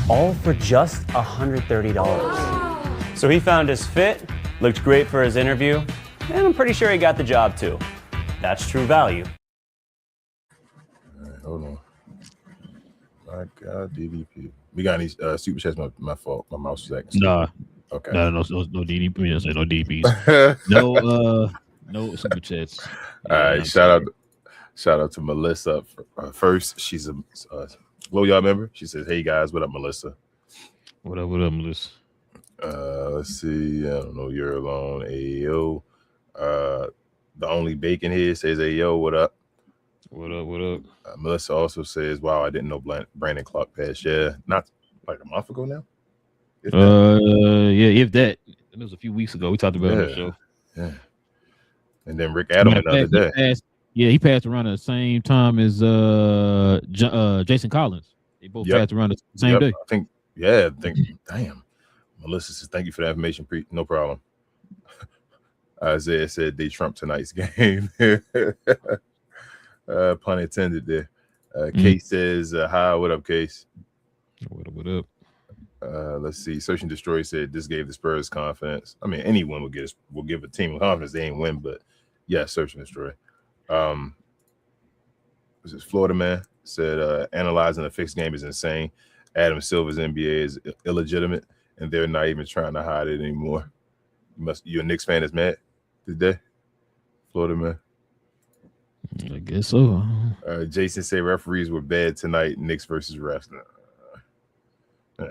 All for just $130. So he found his fit, looked great for his interview, and I'm pretty sure he got the job too. That's true value. All right, hold on. My God, DDP. We got any super chats? My fault. My mouse was acting. Nah. Okay. No DDP. No DDPs. no super chats. All right. Shout out to Melissa. First, she's a GloYard member. She says, "Hey guys, what up, Melissa?" What up, Melissa? Let's see. I don't know. You're alone. Ayo. The only bacon here says, "Ayo, what up?" What up? Melissa also says, "Wow, I didn't know Brandon Clark passed. Yeah, not like a month ago now." If that. It was a few weeks ago. We talked about it on the show. Yeah. And then Rick Adam another day. He passed around at the same time as Jason Collins. They both passed around the same day. I think. Damn. Melissa says, "Thank you for the information. No problem." Isaiah said they trumped tonight's game. Pun intended there. Case says, "Hi, what up, Case?" What up? Let's see. Search and Destroy said this gave the Spurs confidence. I mean, anyone will give a team confidence they ain't win, but yeah, Search and Destroy. This is Florida Man said analyzing a fixed game is insane. Adam Silver's NBA is illegitimate, and they're not even trying to hide it anymore. You're a Knicks fan that's mad today, Florida Man. I guess so. Jason said referees were bad tonight. Knicks versus refs. Yep.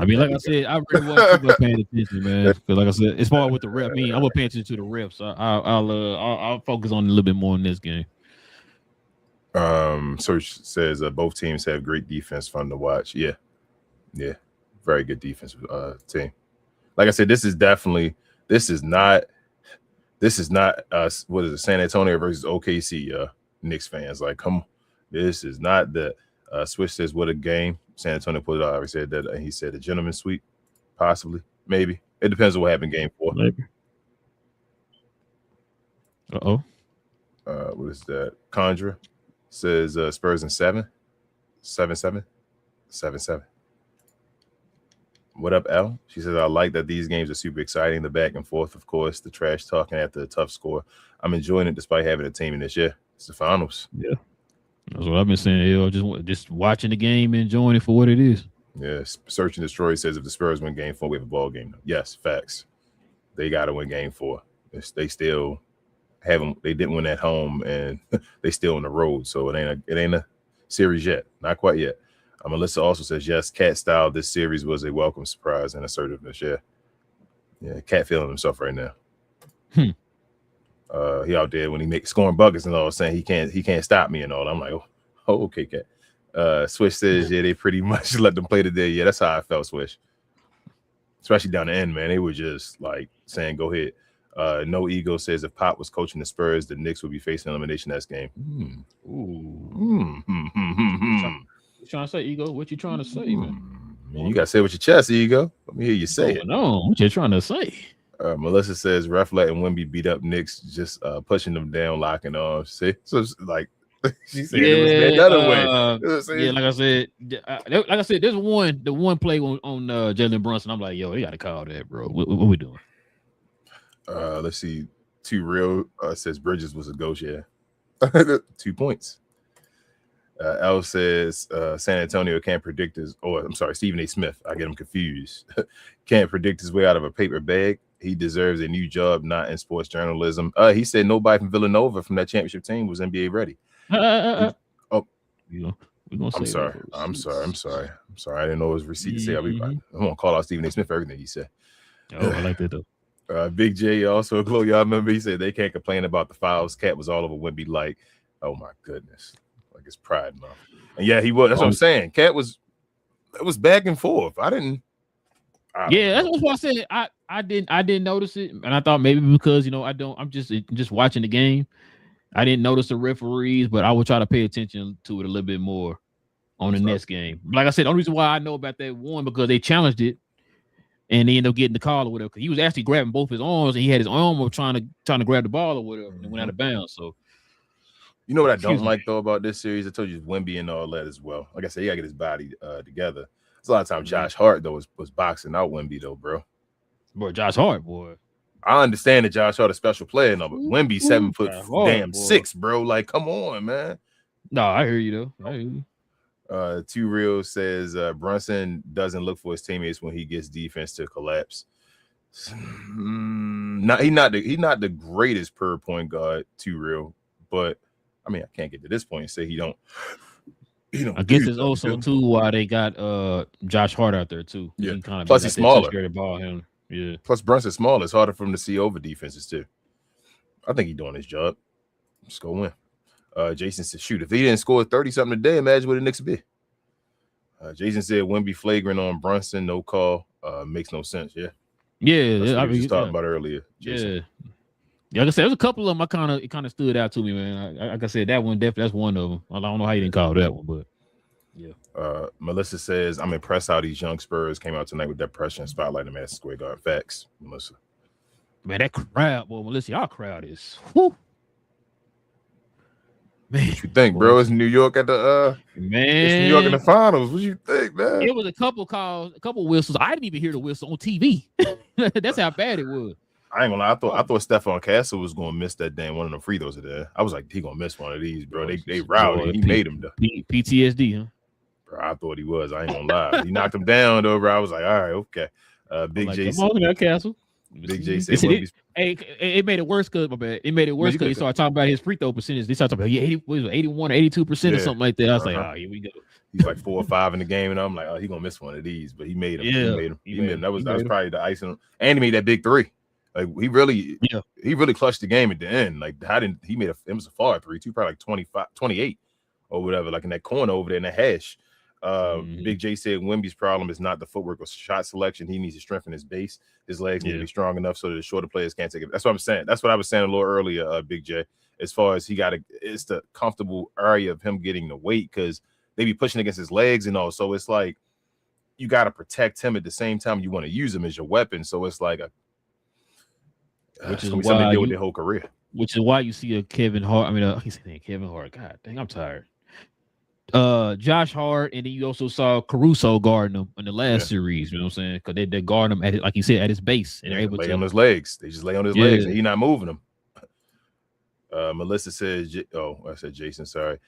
I mean, like I said, I really wasn't paying attention, man. Because, like I said, as far as with the ref, I mean, I was paying attention to the refs. I'll focus on a little bit more in this game. Search says both teams have great defense, fun to watch. Yeah, very good defensive team. Like I said, this is not what is it, San Antonio versus OKC Knicks fans. Like, come on, this is not the Swish says what a game. San Antonio put it out. I already said that. He said a gentleman's sweep. possibly, maybe. It depends on what happened in game 4. Maybe. Uh-oh. What is that? Condra says Spurs in 7. 7-7. 7-7. What up, L? She says, I like that these games are super exciting. The back and forth, of course, the trash talking after a tough score. I'm enjoying it despite having a team in this year. It's the finals. Yeah. That's what I've been saying, just watching the game and enjoying it for what it is. Yeah, Search and Destroy says if the Spurs win game 4, we have a ball game. Yes, facts. They got to win game 4. They still haven't. They didn't win at home, and they still on the road. So it ain't a series yet. Not quite yet. Melissa also says yes. Cat style. This series was a welcome surprise and assertiveness. Yeah. Cat feeling himself right now. He out there when he makes scoring buckets and all, saying he can't stop me and all. I'm like, oh okay, Cat. Swish says yeah, they pretty much let them play today. Yeah, that's how I felt, Swish. Especially down the end, man. They were just like saying, go ahead. No Ego says if Pop was coaching the Spurs, the Knicks would be facing elimination next game. You trying to say, Ego? What you trying to say, man? You gotta say it with your chest, Ego. Let me hear you say it. No, what you trying to say? Melissa says ref letting Wemby beat up Knicks, just pushing them down, locking arms. See, so it's like she said it was another way. Yeah, like I said, there's the one play on Jalen Brunson. I'm like, yo, they gotta call that, bro. What we doing? Let's see. Too Real says Bridges was a ghost. Yeah, 2 points. L says San Antonio can't predict his. Oh, I'm sorry, Stephen A. Smith. I get him confused. Can't predict his way out of a paper bag. He deserves a new job, not in sports journalism. He said nobody from Villanova from that championship team was NBA ready. Oh, I'm sorry. I didn't know it was receipt to say. I'm gonna call out Stephen A. Smith for everything he said. Oh, I like that though. Big J, also a GloYard member. He said they can't complain about the fouls. Cat was all over Wemby. Like, oh my goodness. Like his pride month. And yeah, he was. That's what I'm saying. Cat was back and forth. That's what I said. I didn't notice it, and I thought maybe because I'm just watching the game. I didn't notice the referees, but I will try to pay attention to it a little bit more on the next game. Like I said, the only reason why I know about that one because they challenged it, and they ended up getting the call or whatever. Because he was actually grabbing both his arms, and he had his arm up trying to grab the ball or whatever, and went out of bounds. So. You know what I don't like though about this series? I told you Wemby and all that as well. Like I said, he gotta get his body together. It's a lot of times Josh Hart though was boxing out Wemby though, bro. Boy, Josh Hart, boy. I understand that Josh Hart a special player, no, but Wemby 7 foot damn 6, bro. Like, come on, man. No, I hear you though. I hear you. Too Real says Brunson doesn't look for his teammates when he gets defense to collapse. He's not the greatest per point guard, Too Real, but I mean, I can't get to this point and say he don't. I guess it's also too why they got Josh Hart out there too. Yeah. He kind of plus he's smaller. Yeah. Plus Brunson's small. It's harder for him to see over defenses too. I think he's doing his job. Let's go win. Jason said, "Shoot, if he didn't score 30-something a day, imagine what the Knicks would be." Jason said, "Wemby flagrant on Brunson, no call. Makes no sense." Yeah. Yeah. That's what we just talked about earlier. Jason. Yeah. Yeah, like I said, there's a couple of them. It kind of stood out to me, man. Like I said, that one definitely that's one of them. I don't know how you didn't call that one, but yeah. Melissa says, "I'm impressed how these young Spurs came out tonight with that pressure and spotlight in Madison Square Garden." Facts, Melissa. Man, that crowd, boy, Melissa, our crowd is. Whoo. Man, what you think, bro? It's New York at the man. It's New York in the finals. What you think, man? It was a couple calls, a couple whistles. I didn't even hear the whistle on TV. That's how bad it was. I ain't gonna lie. I thought Stephon Castle was gonna miss that damn one of the free throws there. I was like, he gonna miss one of these, bro. They routed. He made him though. PTSD, huh? Bro, I thought he was. I ain't gonna lie. He knocked him down though, bro. I was like, all right, okay. Big J. Come on, Castle. Big J said, it made it worse because my bad. It made it worse because he started talking about his free throw percentage. They started talking about 81 or 82% or something like that. I was like, here we go. He's like 4 or 5 in the game, and I'm like, oh, he gonna miss one of these, but he made him. He made him. That was probably the icing. And he made that big 3. Like he really clutched the game at the end. Like it was a far 3 too, probably like 25, 28 or whatever, like in that corner over there in the hash. Big J said Wemby's problem is not the footwork or shot selection. He needs to strengthen his base. His legs need to be strong enough so that the shorter players can't take it. That's what I'm saying. That's what I was saying a little earlier, Big J. As far as it's the comfortable area of him getting the weight because they be pushing against his legs and all. So it's like you got to protect him at the same time. You want to use him as your weapon. So it's like which is something to deal with their whole career. Which is why you see a Kevin Hart. I mean, he's saying Kevin Hart. God dang, I'm tired. Josh Hart, and then you also saw Caruso guarding him in the last series. You know what I'm saying? Because they guard him at it, like you said, at his base, and they're able lay to on his legs. They just lay on his legs, and he's not moving them. Melissa says, I said Jason. Sorry.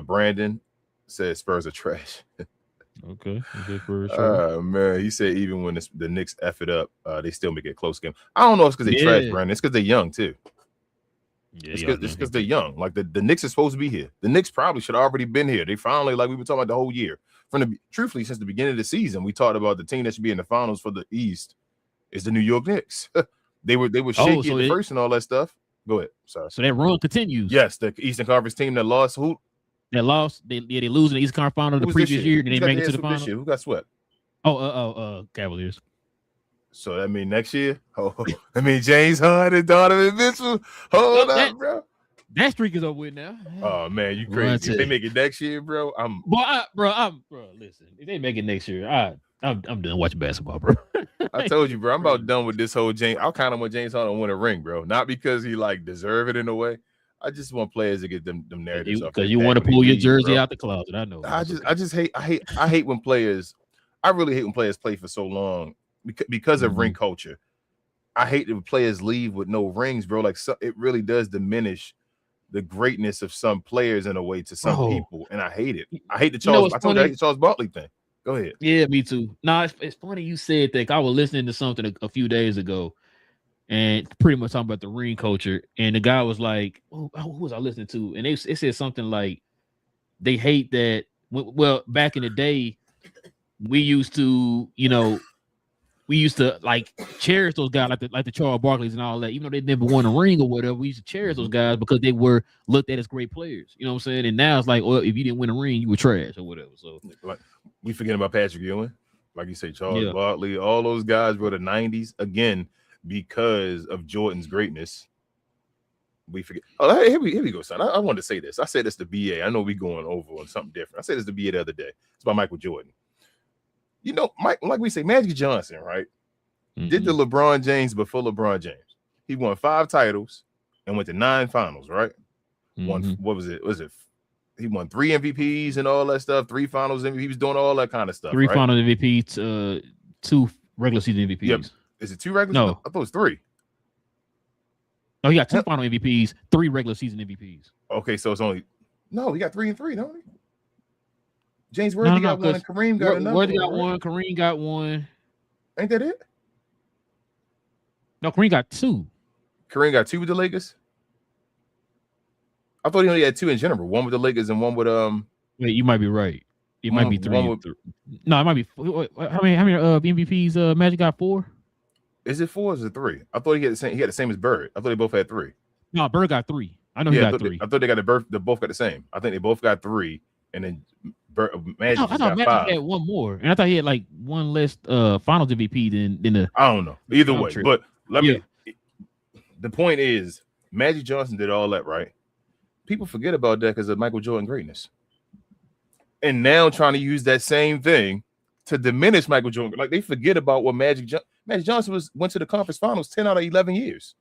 Brandon says Spurs are trash. Okay. Man, he said even when the Knicks F it up, they still make it a close game. I don't know if it's because they trash, Brandon. It's because they're young too. Yeah, it's because they're young. Like the Knicks are supposed to be here. The Knicks probably should have already been here. They finally, like we were talking about the whole year. Truthfully, since the beginning of the season, we talked about the team that should be in the finals for the East is the New York Knicks. they were shaky at first and all that stuff. Go ahead. Sorry. So that run continues. Yes, the Eastern Conference team that lost. Who? That lost. They lose in the Eastern Conference final the previous year. Then they make it to the final. Who got swept? Cavaliers. So that mean next year? Oh, I mean James Harden, Donovan Mitchell. Hold up, bro. That streak is over with now. Oh man, you crazy? If they make it next year, bro, listen. If they make it next year, I'm done watching basketball, bro. I told you, bro. I'm about done with this whole James. I kind of want James Harden to win a ring, bro. Not because he like deserve it in a way. I just want players to get them narratives because you want to pull your jersey out the closet. I know. I hate when players. I really hate when players play for so long because of ring culture. I hate when players leave with no rings, bro. Like it really does diminish the greatness of some players in a way to some people, and I hate it. I hate the Charles. I told you I hate the Charles Barkley thing. Go ahead. Yeah, me too. No, it's funny you said that. I was listening to something a few days ago, and pretty much talking about the ring culture. And the guy was like, who was I listening to? And it said something like, they hate that. Well, back in the day, we used to like cherish those guys like the Charles Barkleys and all that. Even though they never won a ring or whatever, we used to cherish those guys because they were looked at as great players. You know what I'm saying? And now it's like, well, if you didn't win a ring, you were trash or whatever. So like, we forget about Patrick Ewing, like you say, Charles Barkley, all those guys were the 90s again because of Jordan's greatness. We forget. Oh, here we go, son. I wanted to say this. I said this to BA. I know we going over on something different. I said this to BA the other day. It's about Michael Jordan. You know, Mike, like we say, Magic Johnson, right? Did the LeBron James before LeBron James. He won 5 titles and went to 9 finals, right? Won, what was it? He won 3 MVPs and all that stuff, 3 finals MVP. He was doing all that kind of stuff. 3 right? final MVPs, 2 regular season MVPs. Yep. Is it 2 regular? No. I thought it was 3. No, he got 2 final MVPs, 3 regular season MVPs. Okay, so it's only he got 3 and 3, don't he? James Worthy got 1 and Kareem got another. Worthy got 1, Kareem got 1. Ain't that it? No, Kareem got 2. Kareem got 2 with the Lakers? I thought he only had 2 in general. 1 with the Lakers and 1 with Wait, you might be right. It might be 3. No, it might be. How many MVPs Magic got? 4? Is it 4 or is it 3? I thought he had the same. He had the same as Bird. I thought they both had 3. No, Bird got 3. I know he got 3. I thought they both got the same. I think they both got 3, and then Magic I thought got Magic 5. had 1 more, and I thought he had like 1 less Finals MVP than the. I don't know. Either way, but let me. The point is, Magic Johnson did all that, right? People forget about that because of Michael Jordan greatness, and now trying to use that same thing to diminish Michael Jordan. Like they forget about what Magic Johnson went to the conference finals 10 out of 11 years.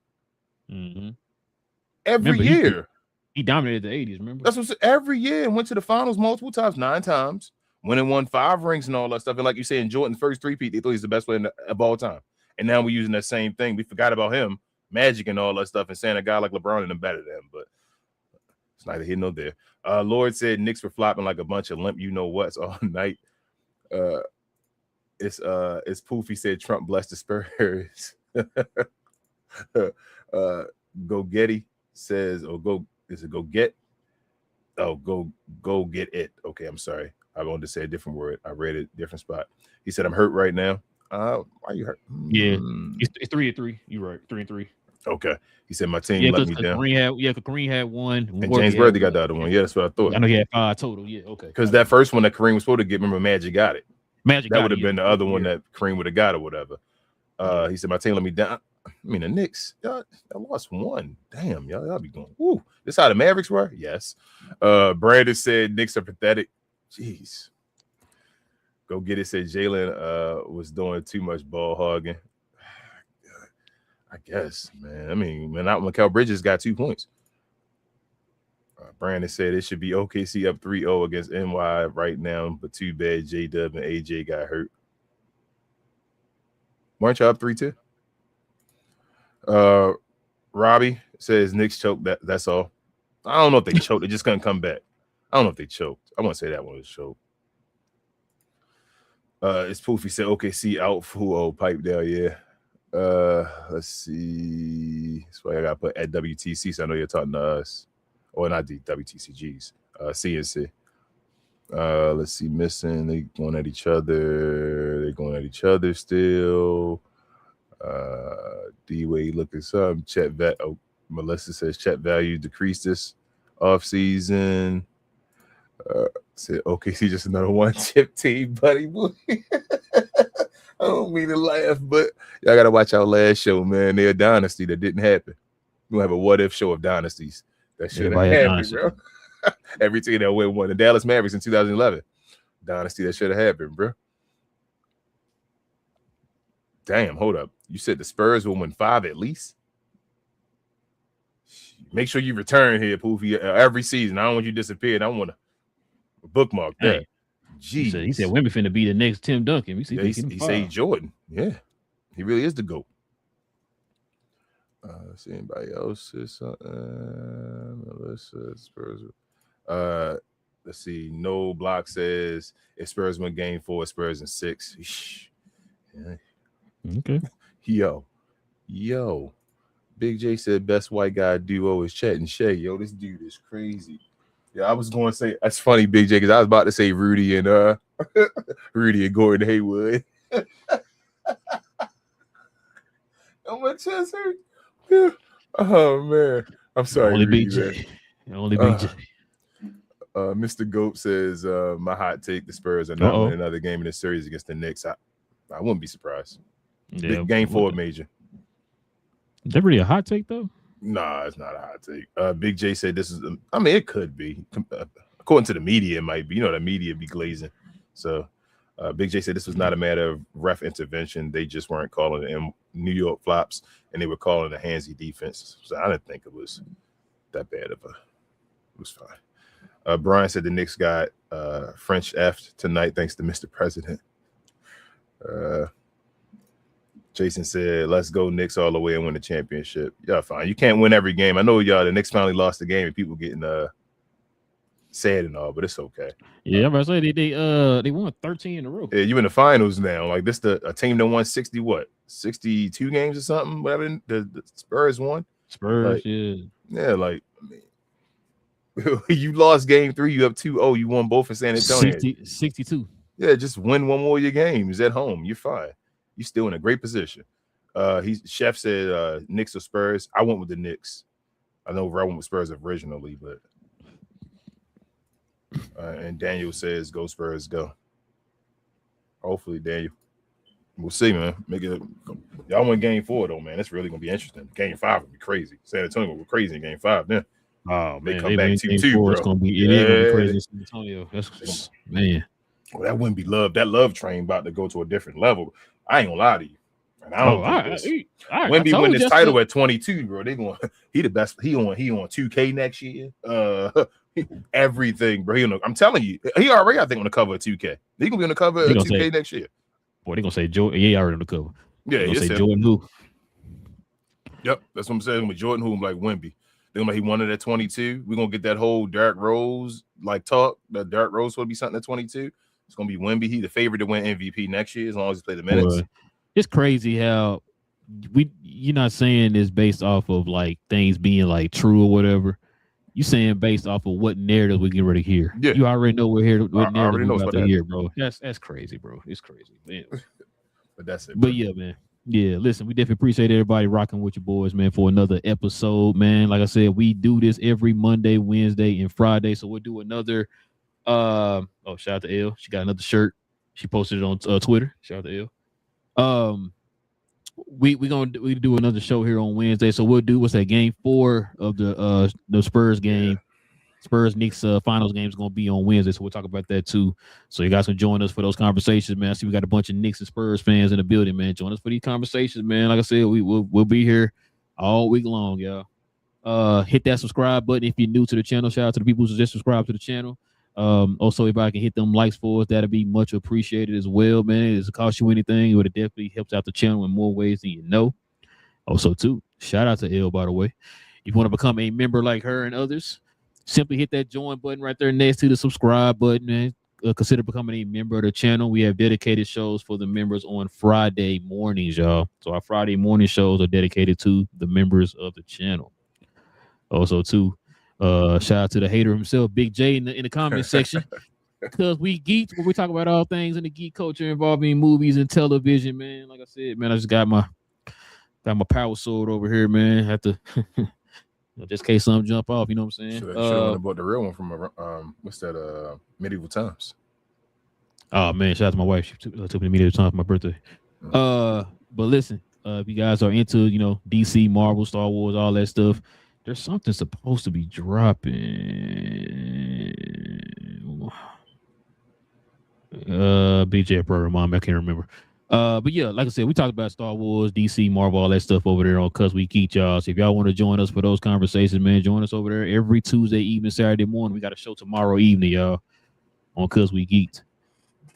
Every year. He dominated the 80s, remember? That's what every year and went to the finals multiple times, 9 times, won 5 rings and all that stuff. And like you say, in Jordan's first 3-peat, they thought he's the best player of all time. And now we're using that same thing. We forgot about him, Magic and all that stuff, and saying a guy like LeBron and them better than him. But it's neither here nor there. Lord said Knicks were flopping like a bunch of limp you-know-whats all night. It's Poofy said Trump blessed the Spurs. Go Getty says, is it go get? Oh, go get it. Okay, I'm sorry. I wanted to say a different word. I read it different spot. He said, I'm hurt right now. Why are you hurt? Yeah, it's 3-3. You're right, 3-3. Okay. He said my team let me down. Kareem had 1. And James Worthy got the other one. Yeah, that's what I thought. I know he had 5 total. Yeah, okay. Because that first one that Kareem was supposed to get, remember Magic got it. That would have been the other one that Kareem would have got or whatever. He said my team let me down. I mean, the Knicks, y'all lost 1. Damn, y'all be going, woo. This how the Mavericks were? Yes. Brandon said Knicks are pathetic. Jeez. Go get it. Said Jalen was doing too much ball hogging. I guess, man. I mean, not Mikal Bridges got 2 points. Brandon said it should be OKC up 3-0 against NY right now, but too bad J-Dub and AJ got hurt. Weren't you up 3-2? Robbie says Knicks choked. That's all. I don't know if they choked. They just couldn't come back. I don't know if they choked. I want to say that one was choked. It's Poofy said OKC out full pipe down. Yeah. Let's see. That's why I got to put at WTC. So I know you're talking to us. Or not the WTCGs. CNC. Let's see. Missing. They going at each other. They're going at each other still. D-Way looking some. Melissa says chat value decreased this off season. Said OKC just another one chip team, buddy boy. I don't mean to laugh, but y'all gotta watch our last show, man. They're a dynasty that didn't happen. We'll have a what if show of dynasties that should have happened, bro. Every team that won the Dallas Mavericks in 2011. Dynasty that should have happened, bro. Damn, hold up. You said the Spurs will win 5 at least? Make sure you return here, Poofy, every season. I don't want you to disappear. I want to bookmark that. Jeez. He said Wemby finna be the next Tim Duncan. He said Jordan. Yeah. He really is the GOAT. See anybody else say something? Melissa, Spurs. Let's see. No Block says if Spurs win game 4, Spurs in 6. Yeah. Okay. Yo. Big J said best white guy duo is Chet and Shea. Yo, this dude is crazy. Yeah, I was going to say that's funny, Big J, because I was about to say Rudy and Gordon Hayward. Oh, my chest hurt. Yeah. Oh man, I'm sorry. Only Big J. Only Big J. Mr. Goat says my hot take: the Spurs are not winning another game in this series against the Knicks. I wouldn't be surprised. Yeah, game 4 major. Is that really a hot take though? Nah, it's not a hot take. Big J said this is. I mean, it could be. According to the media, it might be. You know, the media be glazing. So, Big J said this was not a matter of ref intervention. They just weren't calling them New York flops, and they were calling the handsy defense. So I didn't think it was that bad of a. It was fine. Brian said the Knicks got French F tonight, thanks to Mr. President. Jason said, let's go Knicks all the way and win the championship. Yeah, fine. You can't win every game. I know the Knicks finally lost the game and people getting sad and all, but it's okay. Yeah, I'm about to say they won 13 in a row. Yeah, you in the finals now. Like this a team that won 62 games or something, whatever the Spurs won. Spurs, Yeah, like I mean, you lost game 3, you up 2-0, you won both in San Antonio. 62. Yeah, just win one more of your games at home. You're fine. You're still in a great position. Chef said Knicks or Spurs. I went with the Knicks. I know I went with Spurs originally, but and Daniel says go Spurs, go. Hopefully, Daniel. We'll see, man. Make it. Y'all win game 4 though, man. That's really gonna be interesting. Game 5 will be crazy. San Antonio will be crazy in game 5. Then they come back 2-2, bro. It's gonna be crazy in San Antonio. That's man. Well, that wouldn't be love. That love train about to go to a different level. I ain't gonna lie to you. And I don't Wemby win this title at 22, bro. They going he the best. He on 2K next year. Everything, bro. I'm telling you, he already I think on the cover of 2K. He gonna be on the cover of 2K next year. Boy, they gonna say Jordan. Yeah, already on the cover. Yeah, they gonna say Jordan who? Yep, that's what I'm saying. With Jordan who, like Wemby. They're gonna he won it at 22. We're gonna get that whole Derrick Rose like talk. That Derrick Rose will be something at 22. It's gonna be Wemby. He the favorite to win MVP next year as long as he play the minutes. Boy, it's crazy how you're not saying this based off of like things being like true or whatever. You saying based off of what narrative we get ready to hear. Yeah. You already know what narrative we're about to hear, bro. That's crazy, bro. It's crazy, man. But that's it. Bro. But yeah, man. Yeah, listen, we definitely appreciate everybody rocking with your boys, man, for another episode, man. Like I said, we do this every Monday, Wednesday, and Friday. So we'll do another. Shout out to Elle. She got another shirt. She posted it on Twitter. Shout out to Elle. We do another show here on Wednesday. So we'll do what's that game 4 of the Spurs game. Spurs Knicks finals game is going to be on Wednesday, so we'll talk about that too. So you guys can join us for those conversations, man. I see we got a bunch of Knicks and Spurs fans in the building, man. Join us for these conversations, man. Like I said, we'll be here all week long, y'all. Hit that subscribe button if you're new to the channel. Shout out to the people who just subscribed to the channel. Also, if I can hit them likes for us, that'd be much appreciated as well, man. It doesn't cost you anything, but it definitely helps out the channel in more ways than you know. Also, too, shout out to Elle, by the way. If you want to become a member like her and others, simply hit that join button right there next to the subscribe button, man. Consider becoming a member of the channel. We have dedicated shows for the members on Friday mornings, y'all. So our Friday morning shows are dedicated to the members of the channel. Also, too, shout out to the hater himself, Big J, in the comment section. Because we geeks, when we talk about all things in the geek culture involving movies and television, man. Like I said, man, I just got my power sword over here, man. Have to just in case something jump off, you know what I'm saying? Should have bought the real one from what's that? Medieval Times. Oh man, shout out to my wife. She took me to Medieval Times for my birthday. But listen, if you guys are into DC, Marvel, Star Wars, all that stuff, there's something supposed to be dropping. BJ program, mom, I can't remember. But yeah, like I said, we talked about Star Wars, DC, Marvel, all that stuff over there on Cuz We Geek, y'all. So if y'all want to join us for those conversations, man, join us over there every Tuesday evening, Saturday morning. We got a show tomorrow evening, y'all, on Cuz We Geeked.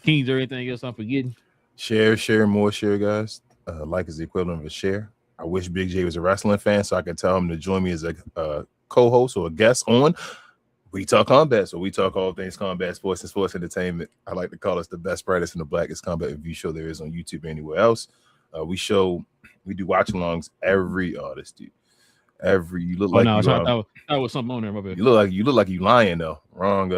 King, is there anything else I'm forgetting? Share, more share, guys. Like is the equivalent of a share. I wish Big J was a wrestling fan so I could tell him to join me as a co-host or a guest on We Talk Combat. So we talk all things combat, sports, and sports entertainment. I like to call us the best, brightest, and the blackest combat review show there is on YouTube or anywhere else. We do watch-alongs every artist, dude. You look like that was something on there, my bad. You look like you lying though. Wrong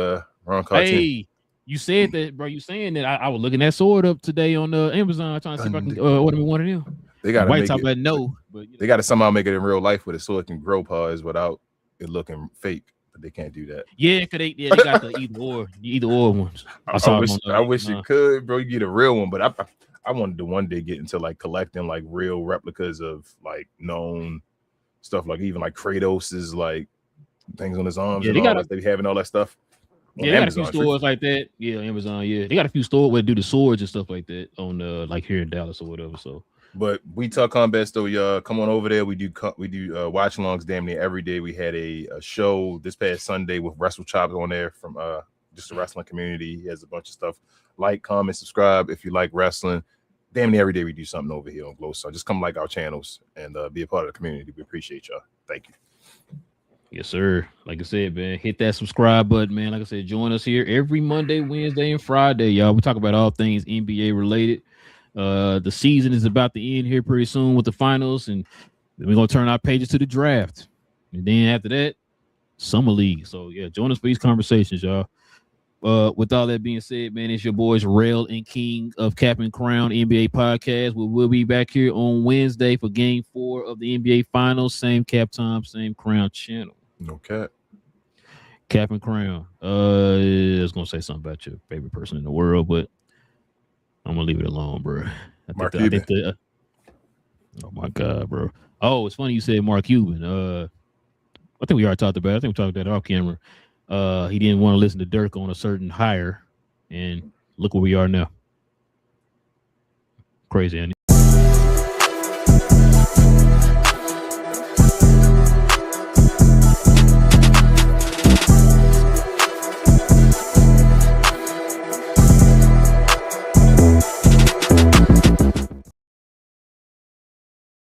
cartoon. Hey, you said that, bro. You saying that I was looking that sword up today on Amazon trying to see if I can order me one of them. They got white top about no, but they got to somehow make it in real life where the sword can grow paws without it looking fake. But they can't do that. Yeah, because they got the either or ones. I wish you could, bro. You get a real one, but I wanted to one day get into like collecting like real replicas of like known stuff, like even like Kratos's like things on his arms. Yeah, they having all that stuff. Yeah, they got a few stores like that. Yeah, Amazon. Yeah, they got a few stores where they do the swords and stuff like that on like here in Dallas or whatever. So. But We Talk Combat, so y'all come on over there. We do watch alongs damn near every day. We had a show this past Sunday with Wrestle Chops on there from just the wrestling community. He has a bunch of stuff. Like, comment, subscribe if you like wrestling. Damn near every day we do something over here on Glow. So just come like our channels and be a part of the community. We appreciate y'all. Thank you. Yes, sir. Like I said, man, hit that subscribe button, man. Like I said, join us here every Monday, Wednesday, and Friday, y'all. We talk about all things NBA related. The season is about to end here pretty soon with the finals, and then we're gonna turn our pages to the draft, and then after that, summer league. So yeah, join us for these conversations, y'all. With all that being said, man, it's your boys Relle and King of Cap and Crown NBA podcast. We'll be back here on Wednesday for Game 4 of the NBA Finals. Same cap time, same crown channel. No cap. Cap and Crown. I was gonna say something about your favorite person in the world, but I'm gonna leave it alone, bro. Mark Cuban. Oh my God, bro. Oh, it's funny you said Mark Cuban. I think we already talked about it. I think we talked about it off camera. He didn't want to listen to Dirk on a certain hire, and look where we are now. Crazy, ain't it?